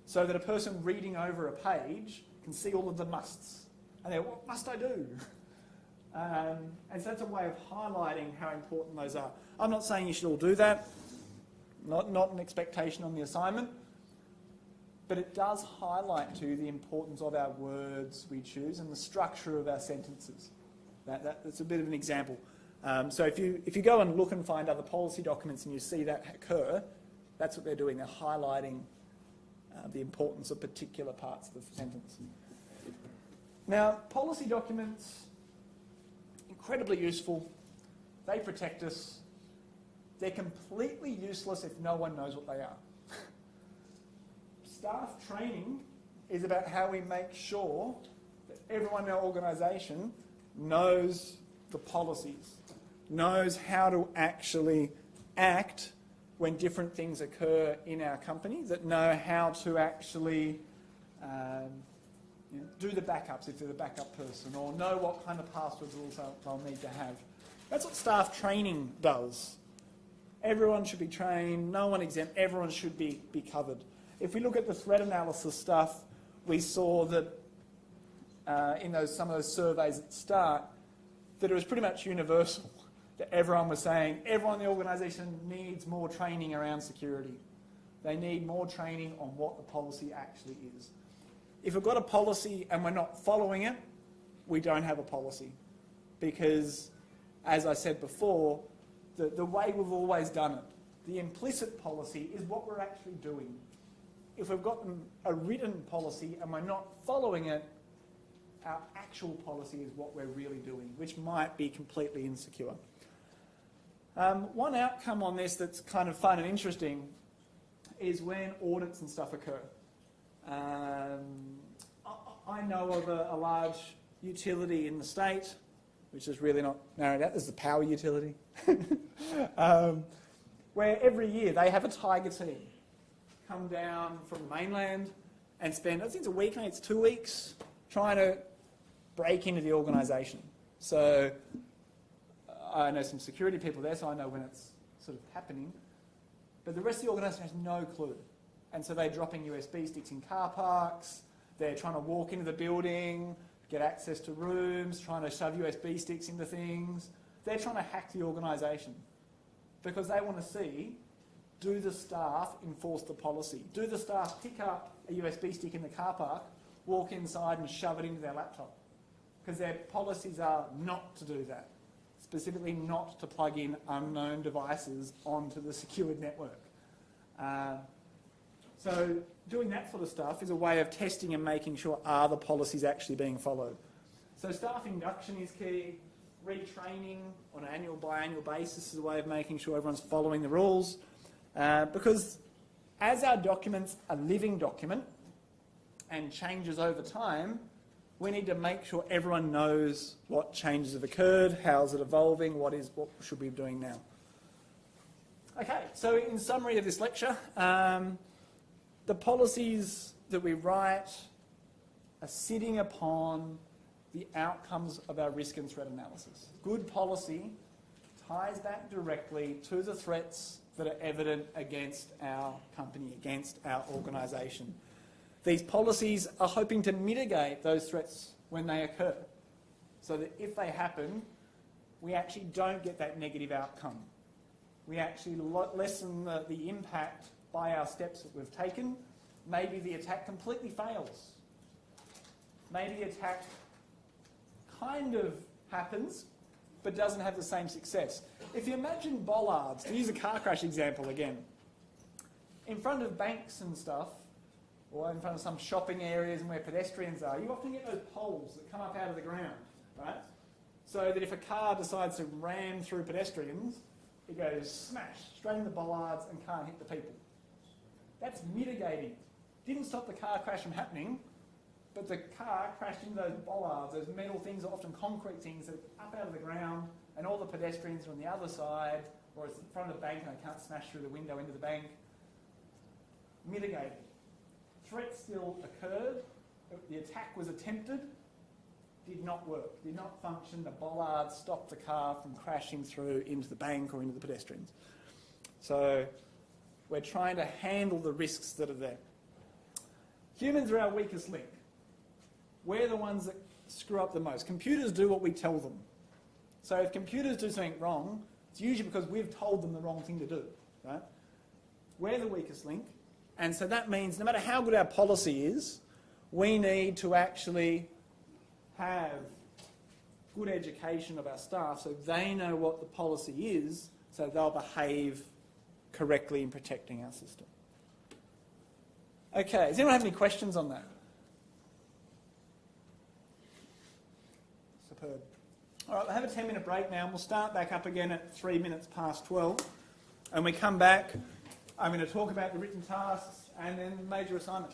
So that a person reading over a page can see all of the musts. And they're, what must I do? And so that's a way of highlighting how important those are. I'm not saying you should all do that. Not an expectation on the assignment. But it does highlight to you the importance of our words we choose and the structure of our sentences. That's a bit of an example. So if you go and look and find other policy documents and you see that occur, that's what they're doing. They're highlighting the importance of particular parts of the sentence. Now, policy documents, incredibly useful. They protect us. They're completely useless if no one knows what they are. Staff training is about how we make sure that everyone in our organisation knows the policies, knows how to actually act when different things occur in our company, that know how to actually do the backups if they're the backup person, or know what kind of passwords they'll need to have. That's what staff training does. Everyone should be trained, no one exempt, everyone should be covered. If we look at the threat analysis stuff, we saw that in some of those surveys at the start, that it was pretty much universal, that everyone was saying everyone in the organisation needs more training around security. They need more training on what the policy actually is. If we've got a policy and we're not following it, we don't have a policy. Because, as I said before, the way we've always done it, the implicit policy is what we're actually doing. If we've got a written policy and we're not following it, our actual policy is what we're really doing, which might be completely insecure. One outcome on this that's kind of fun and interesting is when audits and stuff occur. I know of a large utility in the state, which is really not narrowed out. There's the power utility, where every year they have a tiger team come down from the mainland and spend, I think it's a week, maybe it's 2 weeks, trying to break into the organisation. So I know some security people there, so I know when it's sort of happening. But the rest of the organisation has no clue. And so they're dropping USB sticks in car parks, they're trying to walk into the building, get access to rooms, trying to shove USB sticks into things. They're trying to hack the organisation because they want to see, do the staff enforce the policy? Do the staff pick up a USB stick in the car park, walk inside and shove it into their laptop? Because their policies are not to do that. Specifically not to plug in unknown devices onto the secured network. So doing that sort of stuff is a way of testing and making sure are the policies actually being followed. So staff induction is key. Retraining on an annual, biannual basis is a way of making sure everyone's following the rules. Because as our document's a living document and changes over time, we need to make sure everyone knows what changes have occurred, how's it evolving, what should we be doing now. Okay, so in summary of this lecture, the policies that we write are sitting upon the outcomes of our risk and threat analysis. Good policy ties back directly to the threats that are evident against our company, against our organisation. These policies are hoping to mitigate those threats when they occur, so that if they happen, we actually don't get that negative outcome. We actually lessen the impact by our steps that we've taken. Maybe the attack completely fails. Maybe the attack kind of happens, but doesn't have the same success. If you imagine bollards, to use a car crash example again, in front of banks and stuff, or in front of some shopping areas and where pedestrians are, you often get those poles that come up out of the ground, right? So that if a car decides to ram through pedestrians, it goes smash straight in the bollards and can't hit the people. That's mitigating. Didn't stop the car crash from happening, but the car crashed into those bollards, those metal things, or often concrete things that are up out of the ground, and all the pedestrians are on the other side, or it's in front of the bank and they can't smash through the window into the bank. Mitigated. Threat still occurred. The attack was attempted. Did not work. Did not function. The bollard stopped the car from crashing through into the bank or into the pedestrians. So we're trying to handle the risks that are there. Humans are our weakest link. We're the ones that screw up the most. Computers do what we tell them. So if computers do something wrong, it's usually because we've told them the wrong thing to do, right? We're the weakest link. And so that means no matter how good our policy is, we need to actually have good education of our staff so they know what the policy is, so they'll behave correctly in protecting our system. Okay, does anyone have any questions on that? Superb. All right, we'll have a 10-minute break now, and we'll start back up again at 3 minutes past 12. And we come back, I'm going to talk about the written tasks and then the major assignment.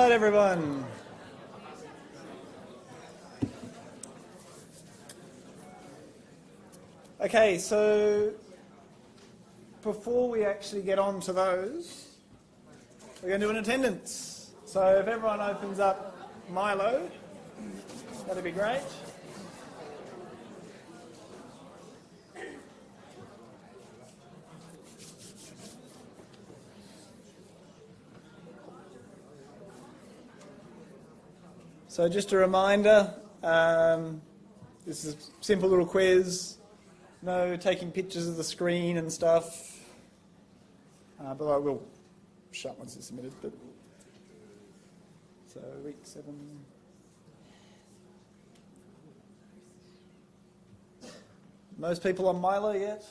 right, everyone. Okay, so before we actually get on to those, we're going to do an attendance. So if everyone opens up Milo, that'd be great. So just a reminder, this is a simple little quiz, no taking pictures of the screen and stuff, but I will shut once it's submitted. But so week 7. Most people on Milo yet?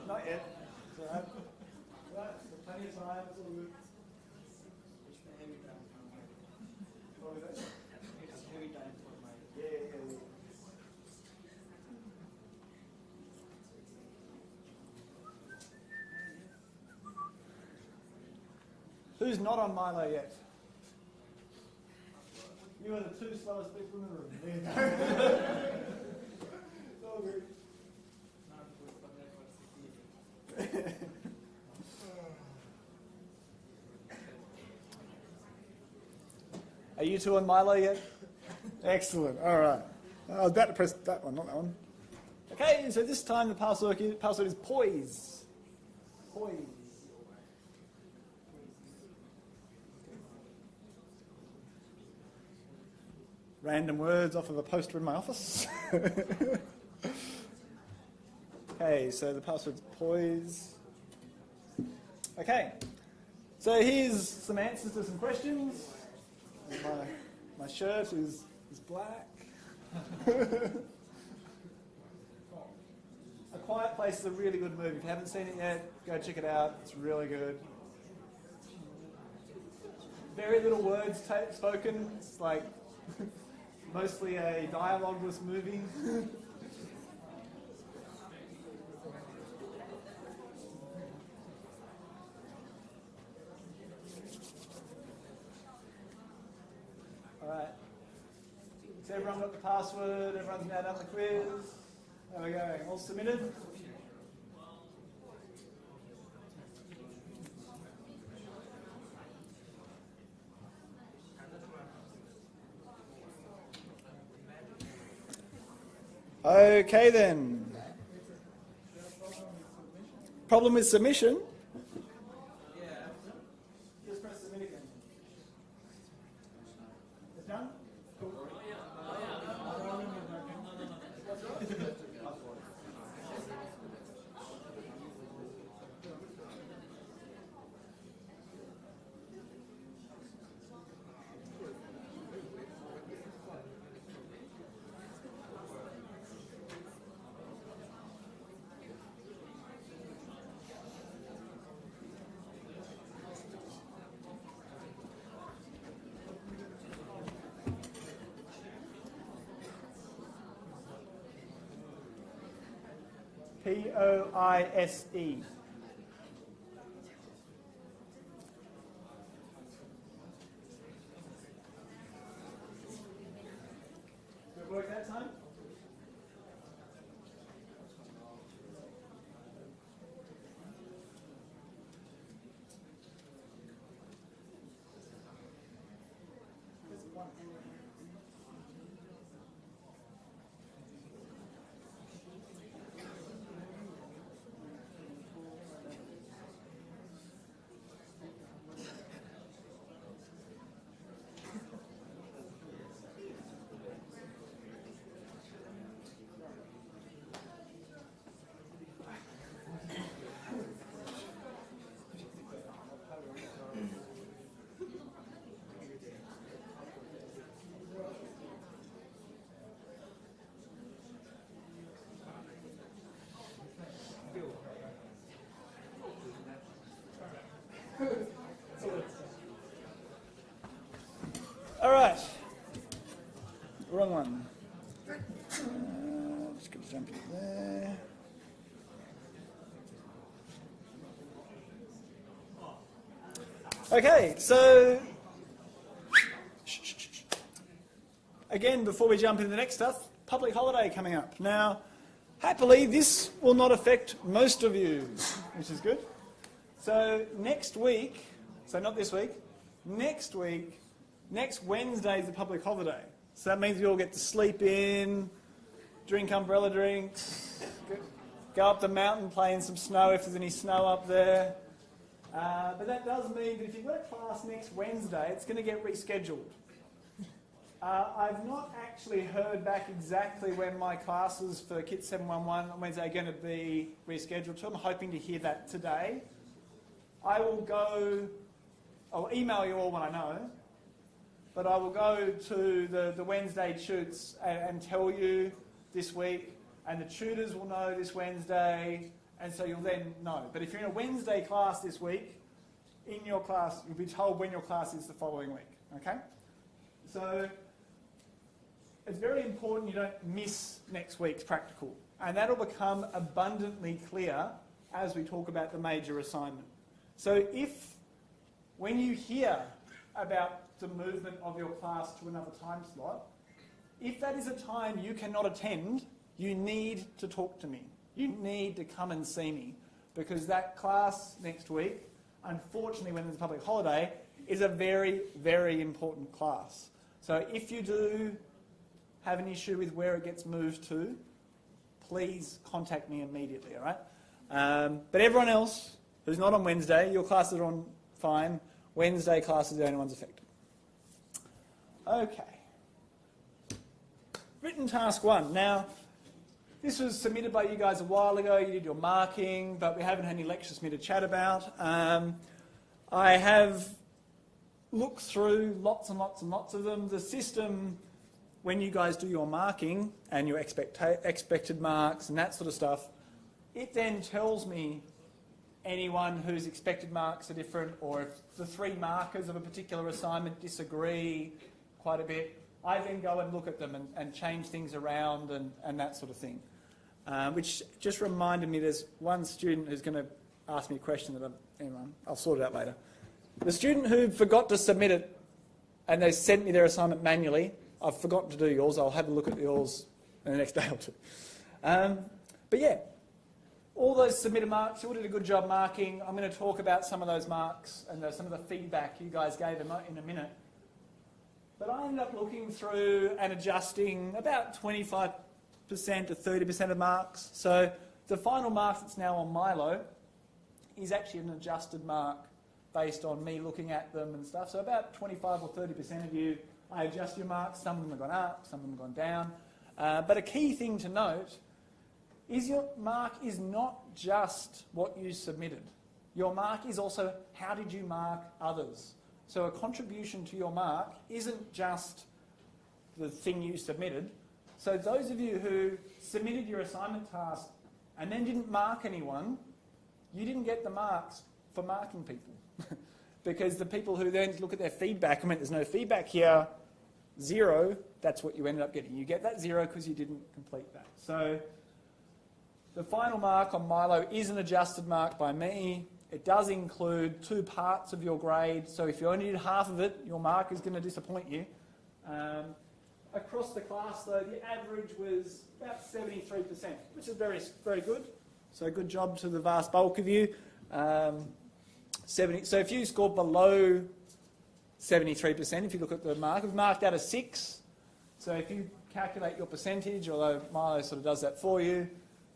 Not yet. It's all right. Right, plenty of time, it's all good. Who's not on Milo yet? You are the 2 slowest people in the room. There you go. It's all good. Are you 2 on Milo yet? Excellent. All right. I was about to press that one, not that one. Okay, so this time the password is poise. Poise. Random words off of a poster in my office. Okay, so the password's poise. Okay, so here's some answers to some questions. My shirt is black. A Quiet Place is a really good movie. If you haven't seen it yet, go check it out. It's really good. Very little words spoken. It's like mostly a dialogueless movie. Alright. So everyone got the password, everyone's now done the quiz. How are we going? All submitted? Okay then. Problem with submission? Just press submit again. It's done? Cool. P-O-I-S-E. Did it work that time? All right. Wrong one. Just going to jump in there. Okay, so again, before we jump into the next stuff, public holiday coming up. Now, happily, this will not affect most of you, which is good. So next week, so not this week, next Wednesday is the public holiday. So that means we all get to sleep in, drink umbrella drinks, go up the mountain, play in some snow if there's any snow up there. But that does mean that if you've got a class next Wednesday, it's going to get rescheduled. I've not actually heard back exactly when my classes for Kit 711 on Wednesday are going to be rescheduled to. I'm hoping to hear that today. I'll email you all when I know, but I will go to the Wednesday tutes and tell you this week, and the tutors will know this Wednesday, and so you'll then know. But if you're in a Wednesday class this week, in your class, you'll be told when your class is the following week, okay? So it's very important you don't miss next week's practical, and that'll become abundantly clear as we talk about the major assignment. So when you hear about the movement of your class to another time slot, if that is a time you cannot attend, you need to talk to me. You need to come and see me, because that class next week, unfortunately when there's a public holiday, is a very, very important class. So if you do have an issue with where it gets moved to, please contact me immediately, all right? But everyone else who's not on Wednesday, your classes are on fine. Wednesday classes are the only ones affected. Okay. Written task 1. Now, this was submitted by you guys a while ago. You did your marking, but we haven't had any lectures for me to chat about. I have looked through lots and lots and lots of them. The system, when you guys do your marking and your expected marks and that sort of stuff, it then tells me anyone whose expected marks are different, or if the 3 markers of a particular assignment disagree quite a bit, I then go and look at them and change things around and that sort of thing. Which just reminded me there's one student who's going to ask me a question that I'll sort it out later. The student who forgot to submit it and they sent me their assignment manually, I've forgotten to do yours. I'll have a look at yours in the next day or two. But yeah, all those submitted marks, you all did a good job marking. I'm going to talk about some of those marks and some of the feedback you guys gave them in a minute. But I ended up looking through and adjusting about 25% to 30% of marks. So the final mark that's now on Milo is actually an adjusted mark based on me looking at them and stuff. So about 25 or 30% of you, I adjust your marks. Some of them have gone up, some of them have gone down. But a key thing to note is your mark is not just what you submitted. Your mark is also how did you mark others. So a contribution to your mark isn't just the thing you submitted. So those of you who submitted your assignment task and then didn't mark anyone, you didn't get the marks for marking people. Because the people who then look at their feedback, there's no feedback here, 0, that's what you ended up getting. You get that 0 because you didn't complete that. So the final mark on Milo is an adjusted mark by me. It does include 2 parts of your grade, so if you only did half of it, your mark is going to disappoint you. Across the class, though, the average was about 73%, which is very, very good. So good job to the vast bulk of you. So if you scored below 73%, if you look at the mark, we've marked out a 6. So if you calculate your percentage, although Milo sort of does that for you,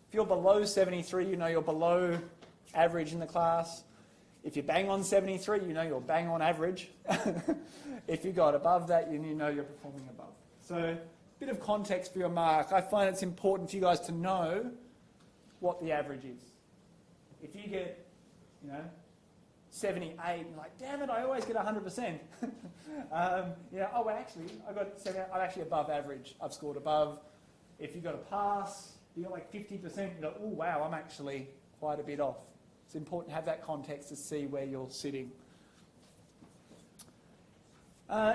if you're below 73, you know you're below average in the class. If you bang on 73, you know you're bang on average. If you got above that, you know you're performing above. So a bit of context for your mark. I find it's important for you guys to know what the average is. If you get, 78, you're like, damn it, I always get 100%. Actually, I got 70, I'm actually above average. I've scored above. If you got a pass, you got like 50%, you're like, oh wow, I'm actually quite a bit off. It's important to have that context to see where you're sitting.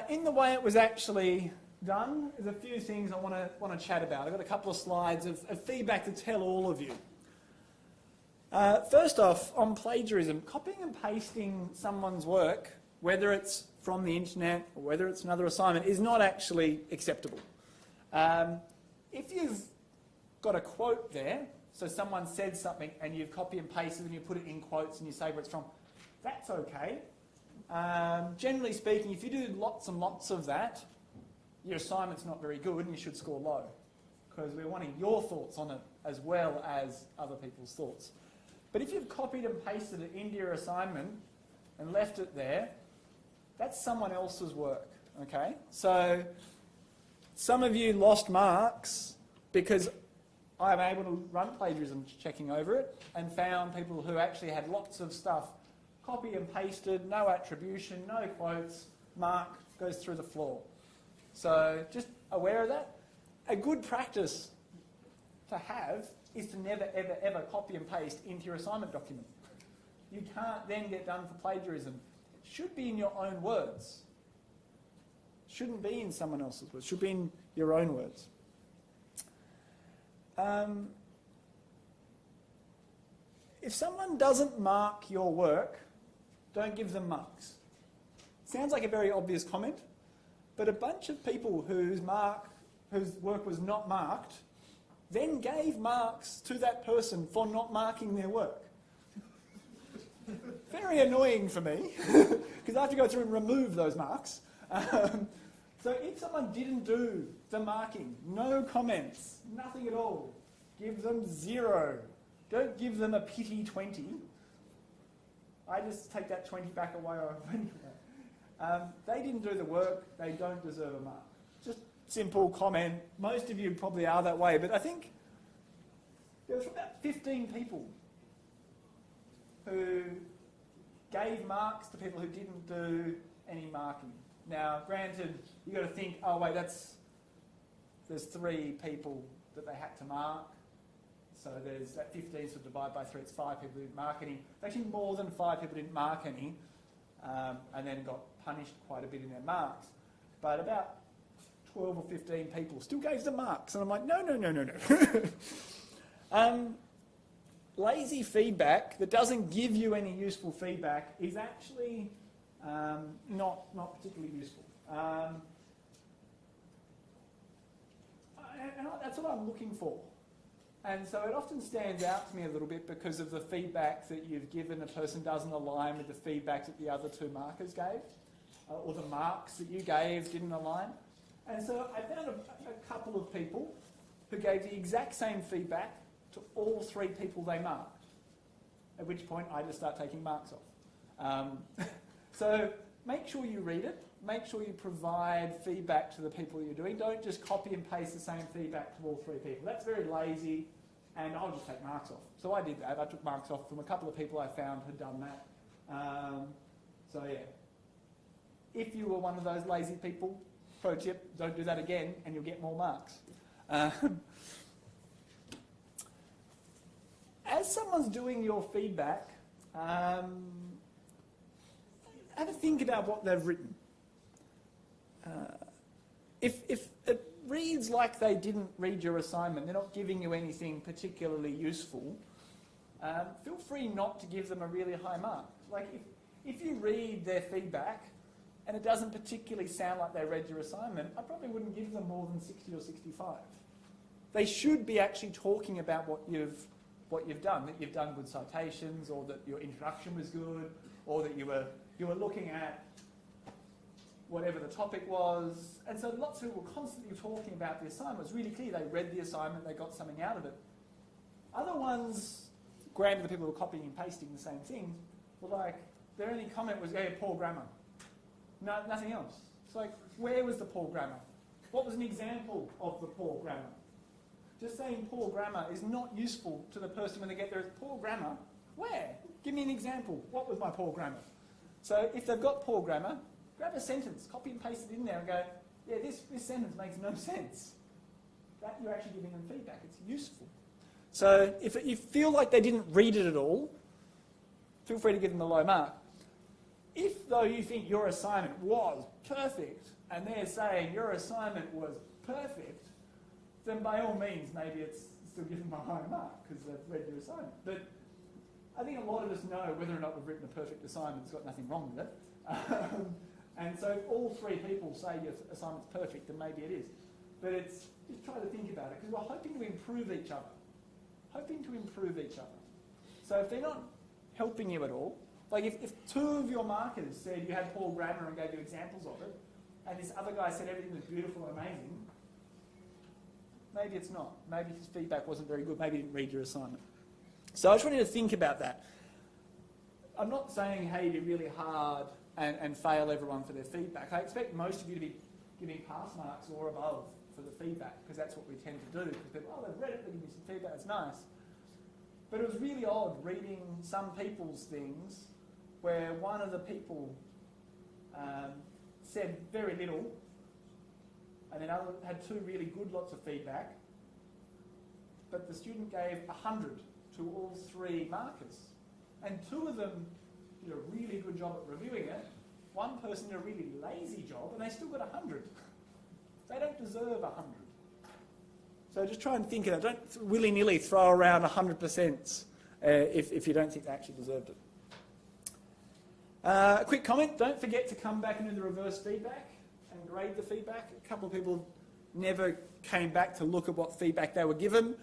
In the way it was actually done, there's a few things I want to chat about. I've got a couple of slides of feedback to tell all of you. First off, on plagiarism, copying and pasting someone's work whether it's from the internet or whether it's another assignment, is not actually acceptable. If you've got a quote there, so someone said something and you've copy and pasted and you put it in quotes and you say where it's from, that's okay. Generally speaking, if you do lots and lots of that, your assignment's not very good and you should score low, because we're wanting your thoughts on it as well as other people's thoughts. But if you've copied and pasted it into your assignment and left it there, that's someone else's work, okay? So some of you lost marks because I'm able to run plagiarism checking over it and found people who actually had lots of stuff copy and pasted, no attribution, no quotes, mark goes through the floor. So just aware of that. A good practice to have is to never, ever, ever copy and paste into your assignment document. You can't then get done for plagiarism. It should be in your own words. It shouldn't be in someone else's words. It should be in your own words. If someone doesn't mark your work, don't give them marks. Sounds like a very obvious comment, but a bunch of people whose work was not marked then gave marks to that person for not marking their work. Very annoying for me, because I have to go through and remove those marks. So if someone didn't do the marking, no comments, nothing at all, give them 0. Don't give them a pity 20. I just take that 20 back away. They didn't do the work, they don't deserve a mark. Just simple comment. Most of you probably are that way, but I think there was about 15 people who gave marks to people who didn't do any marking. Now, granted, you've got to think, oh wait, there's 3 people that they had to mark. So there's that 15, so divide by 3, it's 5 people who didn't mark any. Actually, more than 5 people didn't mark any, and then got punished quite a bit in their marks. But about 12 or 15 people still gave them marks. And I'm like, no. Lazy feedback that doesn't give you any useful feedback is actually not particularly useful. And that's what I'm looking for. And so it often stands out to me a little bit because of the feedback that you've given. A person doesn't align with the feedback that the other 2 markers gave, or the marks that you gave didn't align. And so I found a couple of people who gave the exact same feedback to all 3 people they marked, at which point I just start taking marks off. So make sure you read it. Make sure you provide feedback to the people you're doing. Don't just copy and paste the same feedback to all 3 people. That's very lazy, and I'll just take marks off. So I did that. I took marks off from a couple of people I found had done that. So yeah, if you were one of those lazy people, pro tip, don't do that again and you'll get more marks. As someone's doing your feedback, have a think about what they've written. If it reads like they didn't read your assignment, they're not giving you anything particularly useful, feel free not to give them a really high mark. Like if you read their feedback and it doesn't particularly sound like they read your assignment, I probably wouldn't give them more than 60 or 65. They should be actually talking about what you've done, that you've done good citations, or that your introduction was good, or that you were looking at whatever the topic was. And so lots of people were constantly talking about the assignment. It was really clear they read the assignment, they got something out of it. Other ones, granted the people who were copying and pasting the same thing, were like, their only comment was, yeah, poor grammar. No, nothing else. It's like, where was the poor grammar? What was an example of the poor grammar? Just saying poor grammar is not useful to the person when they get there. Poor grammar? Where? Give me an example. What was my poor grammar? So if they've got poor grammar, grab a sentence, copy and paste it in there and go, yeah, this sentence makes no sense. That you're actually giving them feedback. It's useful. So if you feel like they didn't read it at all, feel free to give them a low mark. If, though, you think your assignment was perfect and they're saying your assignment was perfect, then by all means, maybe it's still give them a high mark because they've read your assignment. But I think a lot of us know whether or not we've written a perfect assignment. It's got nothing wrong with it. And so if all three people say your assignment's perfect, then maybe it is. But it's just try to think about it, because we're hoping to improve each other. Hoping to improve each other. So if they're not helping you at all, like if two of your markers said you had poor grammar and gave you examples of it, and this other guy said everything was beautiful and amazing, maybe it's not. Maybe his feedback wasn't very good. Maybe he didn't read your assignment. So I just want you to think about that. I'm not saying, hey, be really hard and fail everyone for their feedback. I expect most of you to be giving pass marks or above for the feedback, because that's what we tend to do. Because people, oh, they've read it, they give me some feedback, it's nice. But it was really odd reading some people's things where one of the people said very little, and then other had two really good lots of feedback, but the student gave 100 to all three markers. And two of them did a really good job at reviewing it. One person did a really lazy job, and they still got 100. They don't deserve 100. So just try and think of it. Don't willy-nilly throw around 100% if you don't think they actually deserved it. A quick comment, don't forget to come back and do the reverse feedback and grade the feedback. A couple of people never came back to look at what feedback they were given.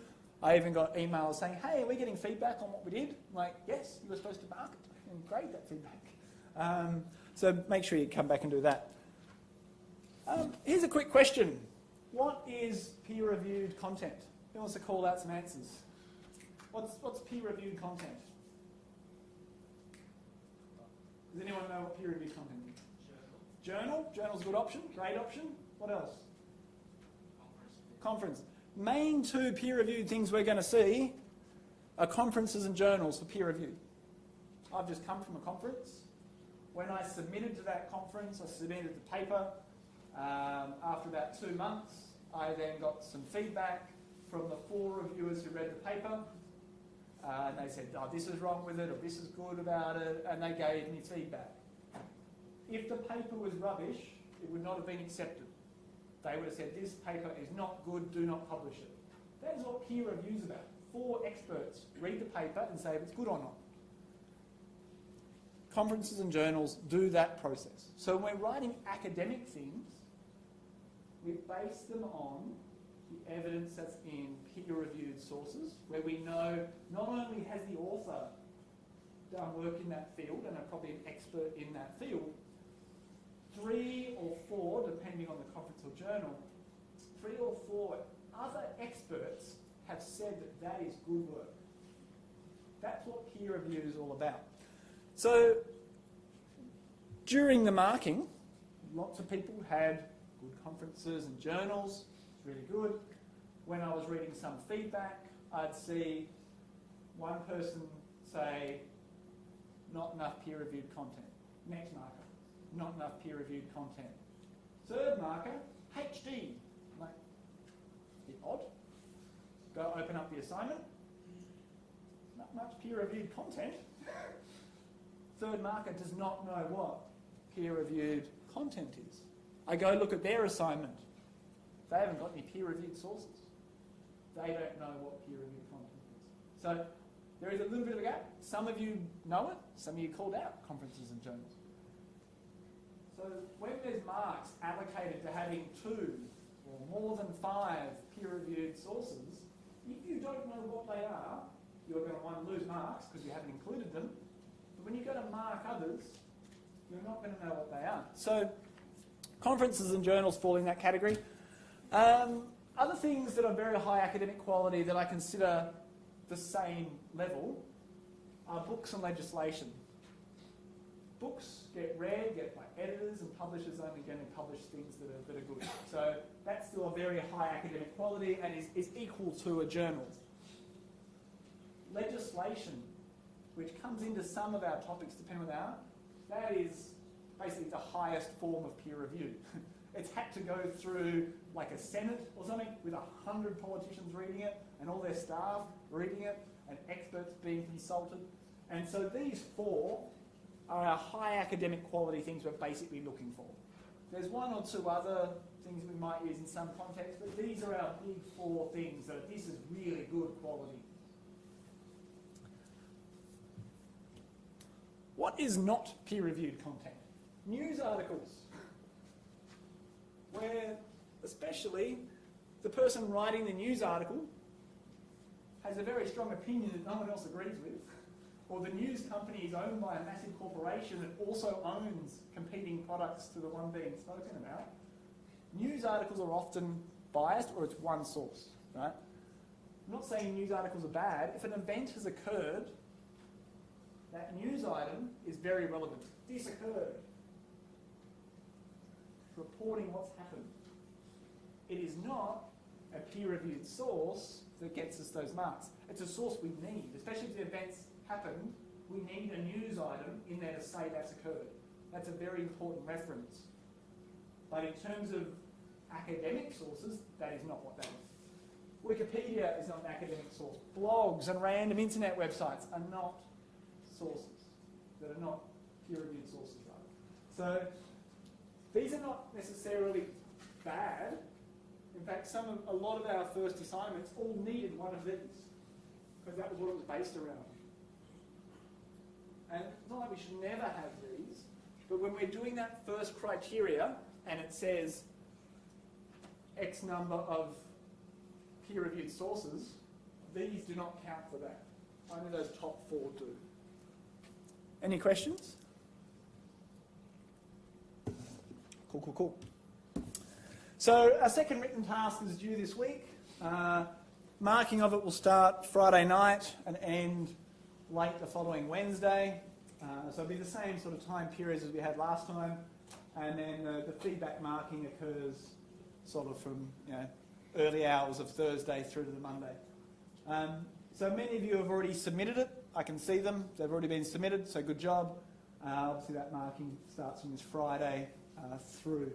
I even got emails saying, hey, are we getting feedback on what we did? I'm like, yes, you were supposed to mark it and grade that feedback. So make sure you come back and do that. Here's a quick question. What is peer-reviewed content? Who wants to call out some answers? What's peer-reviewed content? Does anyone know what peer-reviewed content is? Journal. Journal's a good option. Great option. What else? Conference. Main two peer-reviewed things we're going to see are conferences and journals for peer review. I've just come from a conference. When I submitted to that conference, I submitted the paper. After about 2 months, I then got some feedback from the 4 reviewers who read the paper. And they said, oh, this is wrong with it, or this is good about it, and they gave me feedback. If the paper was rubbish, it would not have been accepted. They would have said, this paper is not good, do not publish it. That is what peer review is about. 4 experts read the paper and say if it's good or not. Conferences and journals do that process. So when we're writing academic things, we base them on the evidence that's in peer-reviewed sources, where we know not only has the author done work in that field and are probably an expert in that field, 3 or 4, depending on the conference or journal, 3 or 4 other experts have said that that is good work. That's what peer review is all about. So during the marking, lots of people had good conferences and journals. It's really good. When I was reading some feedback, I'd see one person say, not enough peer-reviewed content. Next marker, not enough peer-reviewed content. Third marker, HD. I'm like, a bit odd. Go open up the assignment. Not much peer-reviewed content. Third marker does not know what peer-reviewed content is. I go look at their assignment. They haven't got any peer-reviewed sources. They don't know what peer-reviewed content is. So there is a little bit of a gap. Some of you know it. Some of you called out conferences and journals. So when there's marks allocated to having 2 or more than 5 peer-reviewed sources, if you don't know what they are, you're going to, one, lose marks because you haven't included them. But when you go to mark others, you're not going to know what they are. So conferences and journals fall in that category. Other things that are very high academic quality that I consider the same level are books and legislation. Books get read, get by editors, and publishers only going to publish things that are good. So that's still a very high academic quality and is equal to a journal. Legislation, which comes into some of our topics depending on what they are, that is basically the highest form of peer review. It's had to go through like a Senate or something with 100 politicians reading it and all their staff reading it and experts being consulted. And so these 4 are our high academic quality things we're basically looking for. There's 1 or 2 other things we might use in some context, but these are our big 4 things that this is really good quality. What is not peer-reviewed content? News articles, where especially the person writing the news article has a very strong opinion that no one else agrees with, or the news company is owned by a massive corporation that also owns competing products to the one being spoken about. News articles are often biased, or it's one source, right? I'm not saying news articles are bad. If an event has occurred, that news item is very relevant. This occurred. Reporting what's happened. It is not a peer-reviewed source that gets us those marks. It's a source we need, especially if the events happened. We need a news item in there to say that's occurred. That's a very important reference. But in terms of academic sources, that is not what that is. Wikipedia is not an academic source. Blogs and random internet websites are not sources. That are not peer-reviewed sources, rather. So these are not necessarily bad. In fact, a lot of our first assignments all needed one of these, because that was what it was based around. And it's not like we should never have these, but when we're doing that first criteria, and it says X number of peer-reviewed sources, these do not count for that. Only those top 4 do. Any questions? Cool. So our second written task is due this week. Marking of it will start Friday night and end late the following Wednesday. So it'll be the same sort of time periods as we had last time. And then the feedback marking occurs sort of from early hours of Thursday through to the Monday. So many of you have already submitted it. I can see them. They've already been submitted, so good job. Obviously that marking starts from this Friday through.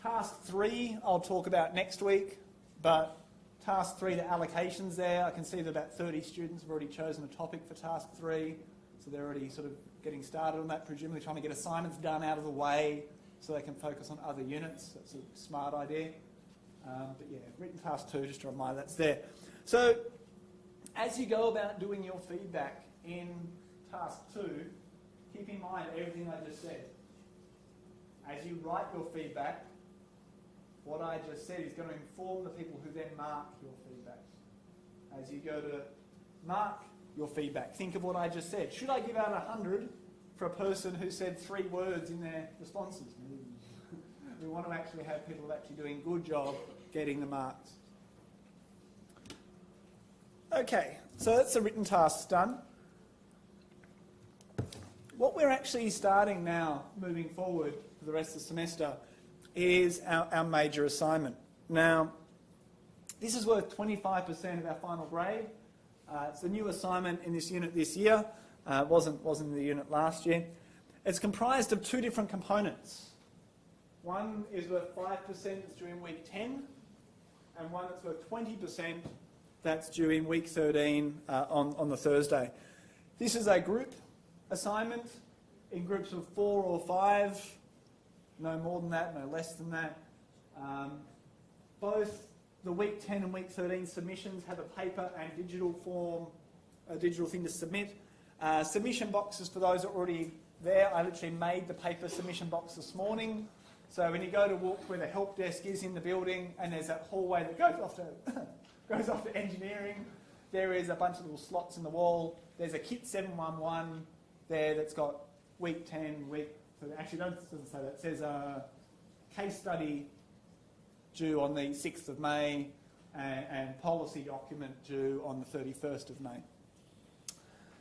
Task 3 I'll talk about next week, but task 3, the allocations there, I can see that about 30 students have already chosen a topic for task 3, so they're already sort of getting started on that, presumably trying to get assignments done out of the way so they can focus on other units. That's a smart idea. But yeah, written task 2, just a reminder, that's there. So as you go about doing your feedback in task 2, keep in mind everything I just said. As you write your feedback, what I just said is going to inform the people who then mark your feedback. As you go to mark your feedback, think of what I just said. Should I give out 100 for a person who said 3 words in their responses? We want to actually have people actually doing a good job getting the marks. Okay, so that's the written tasks done. What we're actually starting now, moving forward for the rest of the semester, is our major assignment. Now, this is worth 25% of our final grade. It's a new assignment in this unit this year. It wasn't in the unit last year. It's comprised of 2 different components. One is worth 5% that's due in week 10, and one that's worth 20% that's due in week 13 on the Thursday. This is a group assignment in groups of 4 or 5, no more than that, no less than that. Both the week 10 and week 13 submissions have a paper and digital form, a digital thing to submit. Submission boxes for those that are already there. I literally made the paper submission box this morning. So when you go to walk where the help desk is in the building, and there's that hallway that goes off to engineering, there is a bunch of little slots in the wall. There's a kit 711 there that's got week 10, actually doesn't say that. It says case study due on the 6th of May and policy document due on the 31st of May.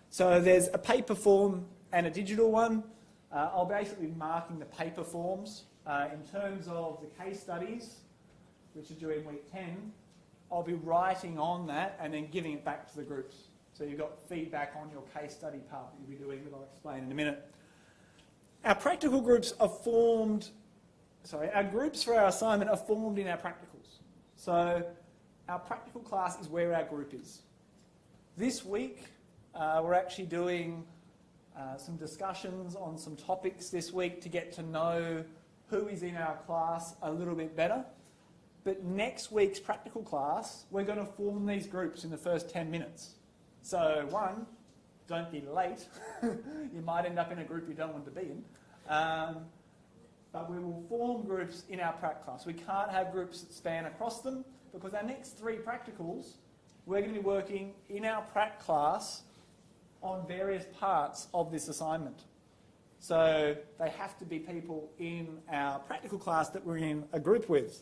So there's a paper form and a digital one. I'll basically be marking the paper forms. In terms of the case studies, which are due in week 10, I'll be writing on that and then giving it back to the groups. So you've got feedback on your case study part that you'll be doing that I'll explain in a minute. Our practical groups are formed, our groups for our assignment are formed in our practicals. So our practical class is where our group is. This week, we're actually doing some discussions on some topics this week to get to know who is in our class a little bit better. But next week's practical class, we're going to form these groups in the first 10 minutes. So 1, don't be late. You might end up in a group you don't want to be in. But we will form groups in our prac class. We can't have groups that span across them because our next 3 practicals, we're going to be working in our prac class on various parts of this assignment. So they have to be people in our practical class that we're in a group with.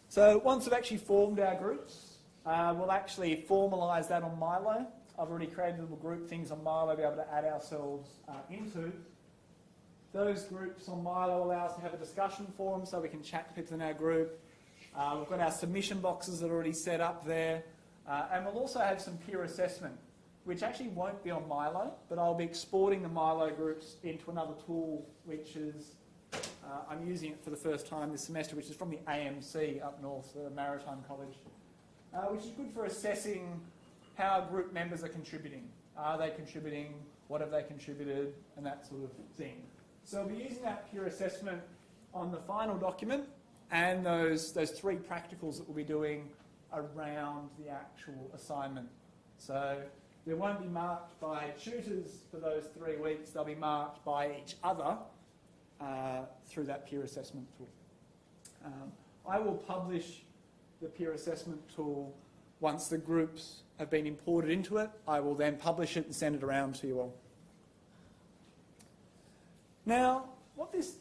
So once we've actually formed our groups, we'll actually formalise that on Milo. I've already created little group things on Milo to be able to add ourselves into. Those groups on Milo allow us to have a discussion forum so we can chat to people in our group. We've got our submission boxes that are already set up there. And we'll also have some peer assessment, which actually won't be on Milo, but I'll be exporting the Milo groups into another tool, which is, I'm using it for the first time this semester, which is from the AMC up north, the Maritime College, which is good for assessing how group members are contributing. Are they contributing? What have they contributed? And that sort of thing. So I'll be using that peer assessment on the final document and those 3 practicals that we'll be doing around the actual assignment. So they won't be marked by tutors for those 3 weeks. They'll be marked by each other through that peer assessment tool. I will publish the peer assessment tool once the groups have been imported into it. I will then publish it and send it around to you all. Now, what this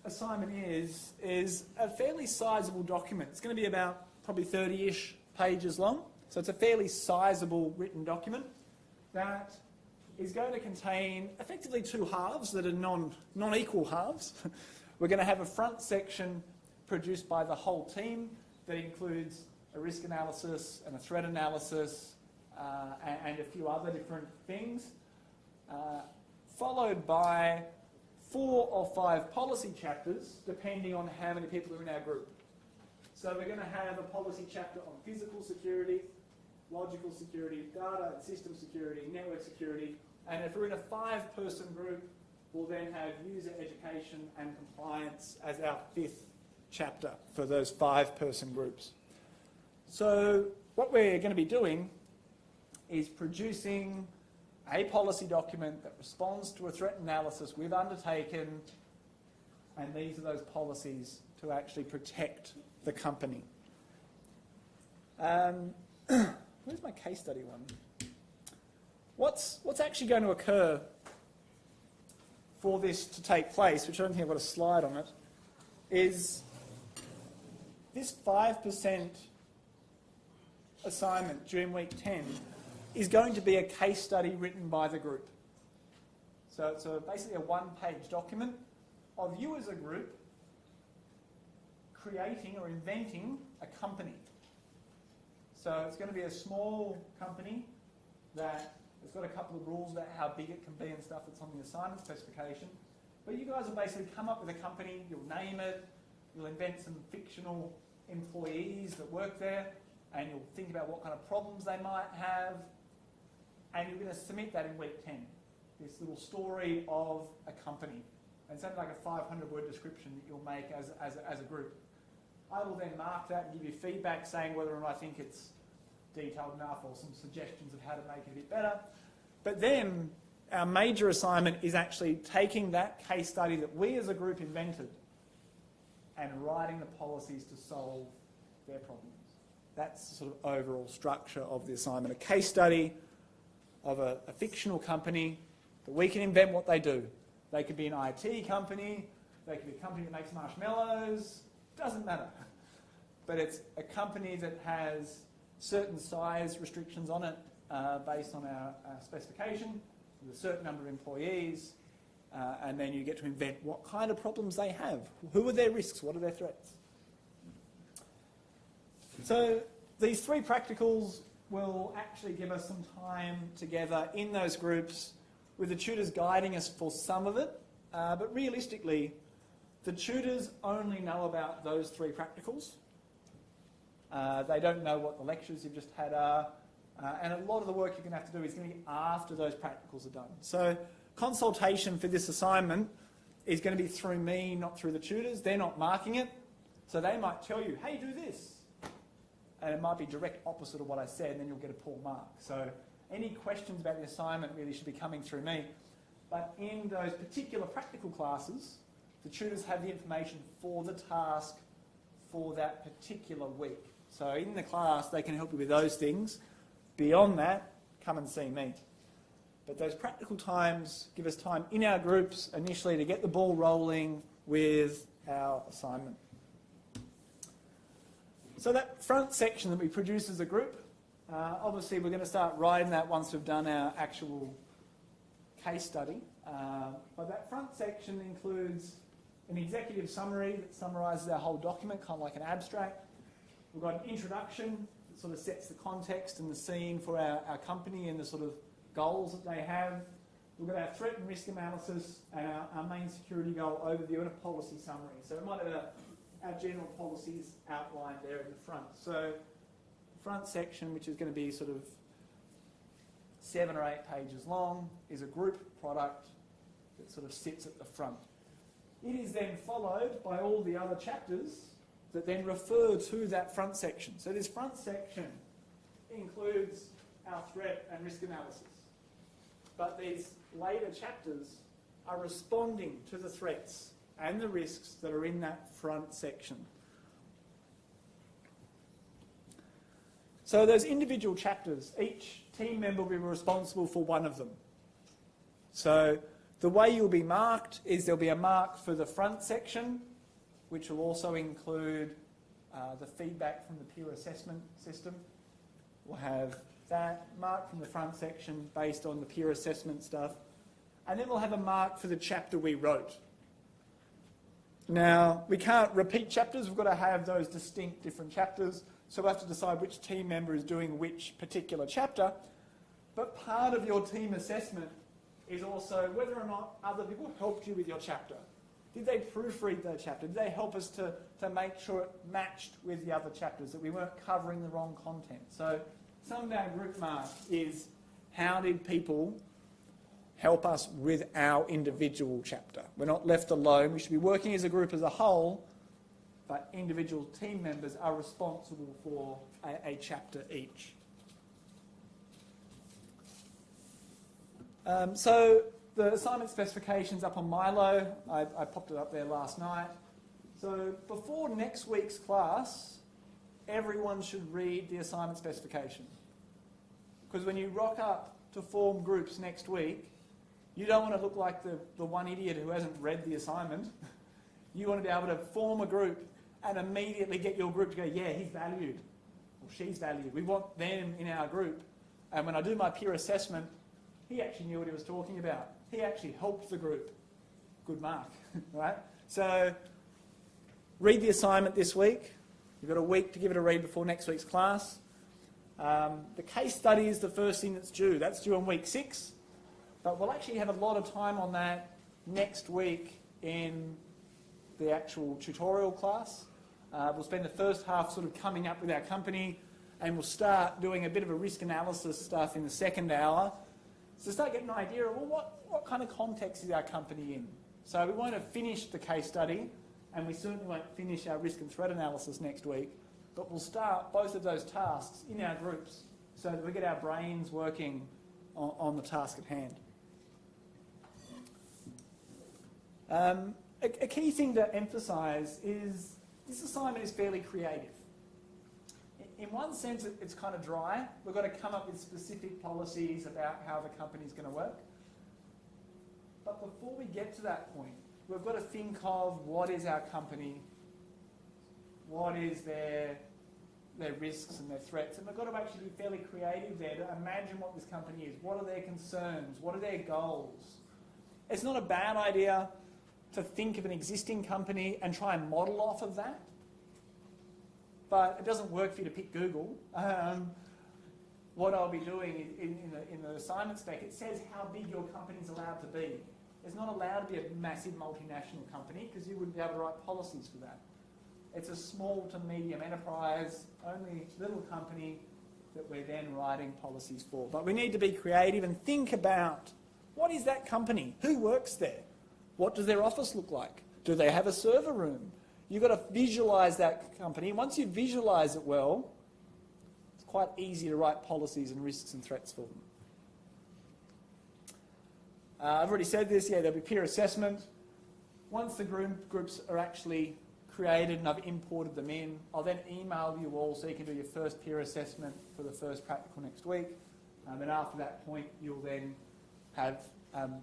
assignment is a fairly sizable document. It's going to be about probably 30-ish pages long. So it's a fairly sizable written document that is going to contain effectively 2 halves that are non-equal halves. We're going to have a front section produced by the whole team that includes a risk analysis and a threat analysis and a few other different things, followed by 4 or 5 policy chapters, depending on how many people are in our group. So we're going to have a policy chapter on physical security, logical security, data and system security, network security, and if we're in a 5-person group, we'll then have user education and compliance as our 5th chapter for those 5-person groups. So what we're going to be doing is producing a policy document that responds to a threat analysis we've undertaken, and these are those policies to actually protect the company. Where's my case study one? What's actually going to occur for this to take place, which I don't think I've got a slide on it, is this 5% assignment during week 10 is going to be a case study written by the group. So it's basically a 1-page document of you as a group creating or inventing a company. So it's going to be a small company that has got a couple of rules about how big it can be and stuff that's on the assignment specification. But you guys will basically come up with a company, you'll name it, you'll invent some fictional employees that work there, and you'll think about what kind of problems they might have, and you're going to submit that in week 10, this little story of a company. And something like a 500-word description that you'll make as a group. I will then mark that and give you feedback saying whether or not I think it's detailed enough or some suggestions of how to make it a bit better. But then our major assignment is actually taking that case study that we as a group invented and writing the policies to solve their problems. That's the sort of overall structure of the assignment. A case study of a fictional company that we can invent what they do. They could be an IT company, they could be a company that makes marshmallows, doesn't matter. But it's a company that has certain size restrictions on it based on our specification, with a certain number of employees, and then you get to invent what kind of problems they have. Who are their risks? What are their threats? So these 3 practicals will actually give us some time together in those groups with the tutors guiding us for some of it. But realistically, the tutors only know about those 3 practicals. They don't know what the lectures you've just had are. And a lot of the work you're going to have to do is going to be after those practicals are done. So consultation for this assignment is going to be through me, not through the tutors. They're not marking it. So they might tell you, hey, do this. and it might be direct opposite of what I said, and then you'll get a poor mark. So any questions about the assignment really should be coming through me. But in those particular practical classes, the tutors have the information for the task for that particular week. So in the class, they can help you with those things. Beyond that, come and see me. But those practical times give us time in our groups initially to get the ball rolling with our assignment. So that front section that we produce as a group, obviously we're going to start writing that once we've done our actual case study. But that front section includes an executive summary that summarises our whole document, kind of like an abstract. We've got an introduction that sort of sets the context and the scene for our company and the sort of goals that they have. We've got our threat and risk analysis and our main security goal overview and a policy summary. So we might have our general policies outlined there in the front. So the front section, which is going to be sort of 7 or 8 pages long, is a group product that sort of sits at the front. It is then followed by all the other chapters that then refer to that front section. So this front section includes our threat and risk analysis. But these later chapters are responding to the threats and the risks that are in that front section. So those individual chapters, each team member will be responsible for one of them. So the way you'll be marked is there'll be a mark for the front section, which will also include the feedback from the peer assessment system. We'll have that mark from the front section based on the peer assessment stuff. And then we'll have a mark for the chapter we wrote. Now, we can't repeat chapters. We've got to have those distinct different chapters. So we'll have to decide which team member is doing which particular chapter. But part of your team assessment is also whether or not other people helped you with your chapter. Did they proofread their chapter? Did they help us to make sure it matched with the other chapters, that we weren't covering the wrong content? So some of our group mark is how did people help us with our individual chapter? We're not left alone. We should be working as a group as a whole, but individual team members are responsible for a chapter each. So the assignment specification's up on Milo. I popped it up there last night. So before next week's class, everyone should read the assignment specification. Because when you rock up to form groups next week, you don't want to look like the one idiot who hasn't read the assignment. You want to be able to form a group and immediately get your group to go, yeah, he's valued, or she's valued. We want them in our group. And when I do my peer assessment, he actually knew what he was talking about. He actually helped the group. Good mark, right? So read the assignment this week. You've got a week to give it a read before next week's class. The case study is the first thing that's due. That's due on week 6. But we'll actually have a lot of time on that next week in the actual tutorial class. We'll spend the first half sort of coming up with our company, and we'll start doing a bit of a risk analysis stuff in the second hour. So start getting an idea of, well, what kind of context is our company in? So we won't have finished the case study, and we certainly won't finish our risk and threat analysis next week, but we'll start both of those tasks in our groups so that we get our brains working on the task at hand. A key thing to emphasise is this assignment is fairly creative. In one sense, it's kind of dry. We've got to come up with specific policies about how the company's going to work. But before we get to that point, we've got to think of what is our company, what is their risks and their threats, and we've got to actually be fairly creative there to imagine what this company is. What are their concerns? What are their goals? It's not a bad idea to think of an existing company and try and model off of that. But it doesn't work for you to pick Google. What I'll be doing in the assignment spec, it says how big your company's allowed to be. It's not allowed to be a massive multinational company because you wouldn't be able to write policies for that. It's a small to medium enterprise, only little company that we're then writing policies for. But we need to be creative and think about what is that company? Who works there? What does their office look like? Do they have a server room? You've got to visualise that company. Once you visualise it well, quite easy to write policies and risks and threats for them. I've already said this, yeah, there'll be peer assessment. Once the groups are actually created and I've imported them in, I'll then email you all so you can do your first peer assessment for the first practical next week. And after that point, you'll then have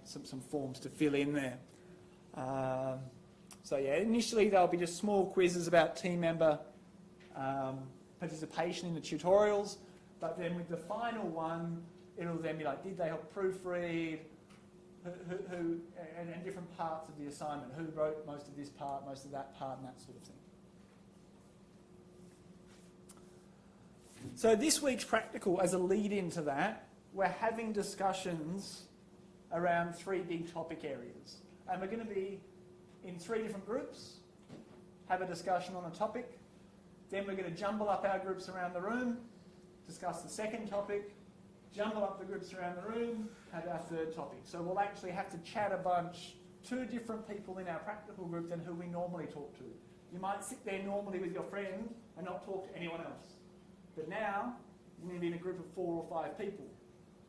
some forms to fill in there. So yeah, initially there'll be just small quizzes about team member participation in the tutorials, but then with the final one, it'll then be like, did they help proofread, who and different parts of the assignment, who wrote most of this part, most of that part, and that sort of thing. So this week's practical, as a lead into that, we're having discussions around 3 big topic areas. And we're going to be in 3 different groups, have a discussion on a topic, then we're going to jumble up our groups around the room, discuss the second topic, jumble up the groups around the room, have our third topic. So we'll actually have to chat a bunch, 2 different people in our practical group than who we normally talk to. You might sit there normally with your friend and not talk to anyone else. But now, we're going to be in a group of 4 or 5 people.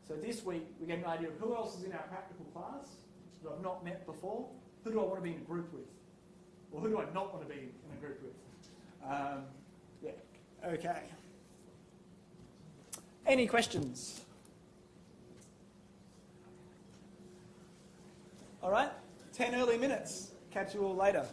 So this week, we get an idea of who else is in our practical class that I've not met before. Who do I want to be in a group with? Or who do I not want to be in a group with? Yeah, okay. Any questions? All right, 10 early minutes. Catch you all later.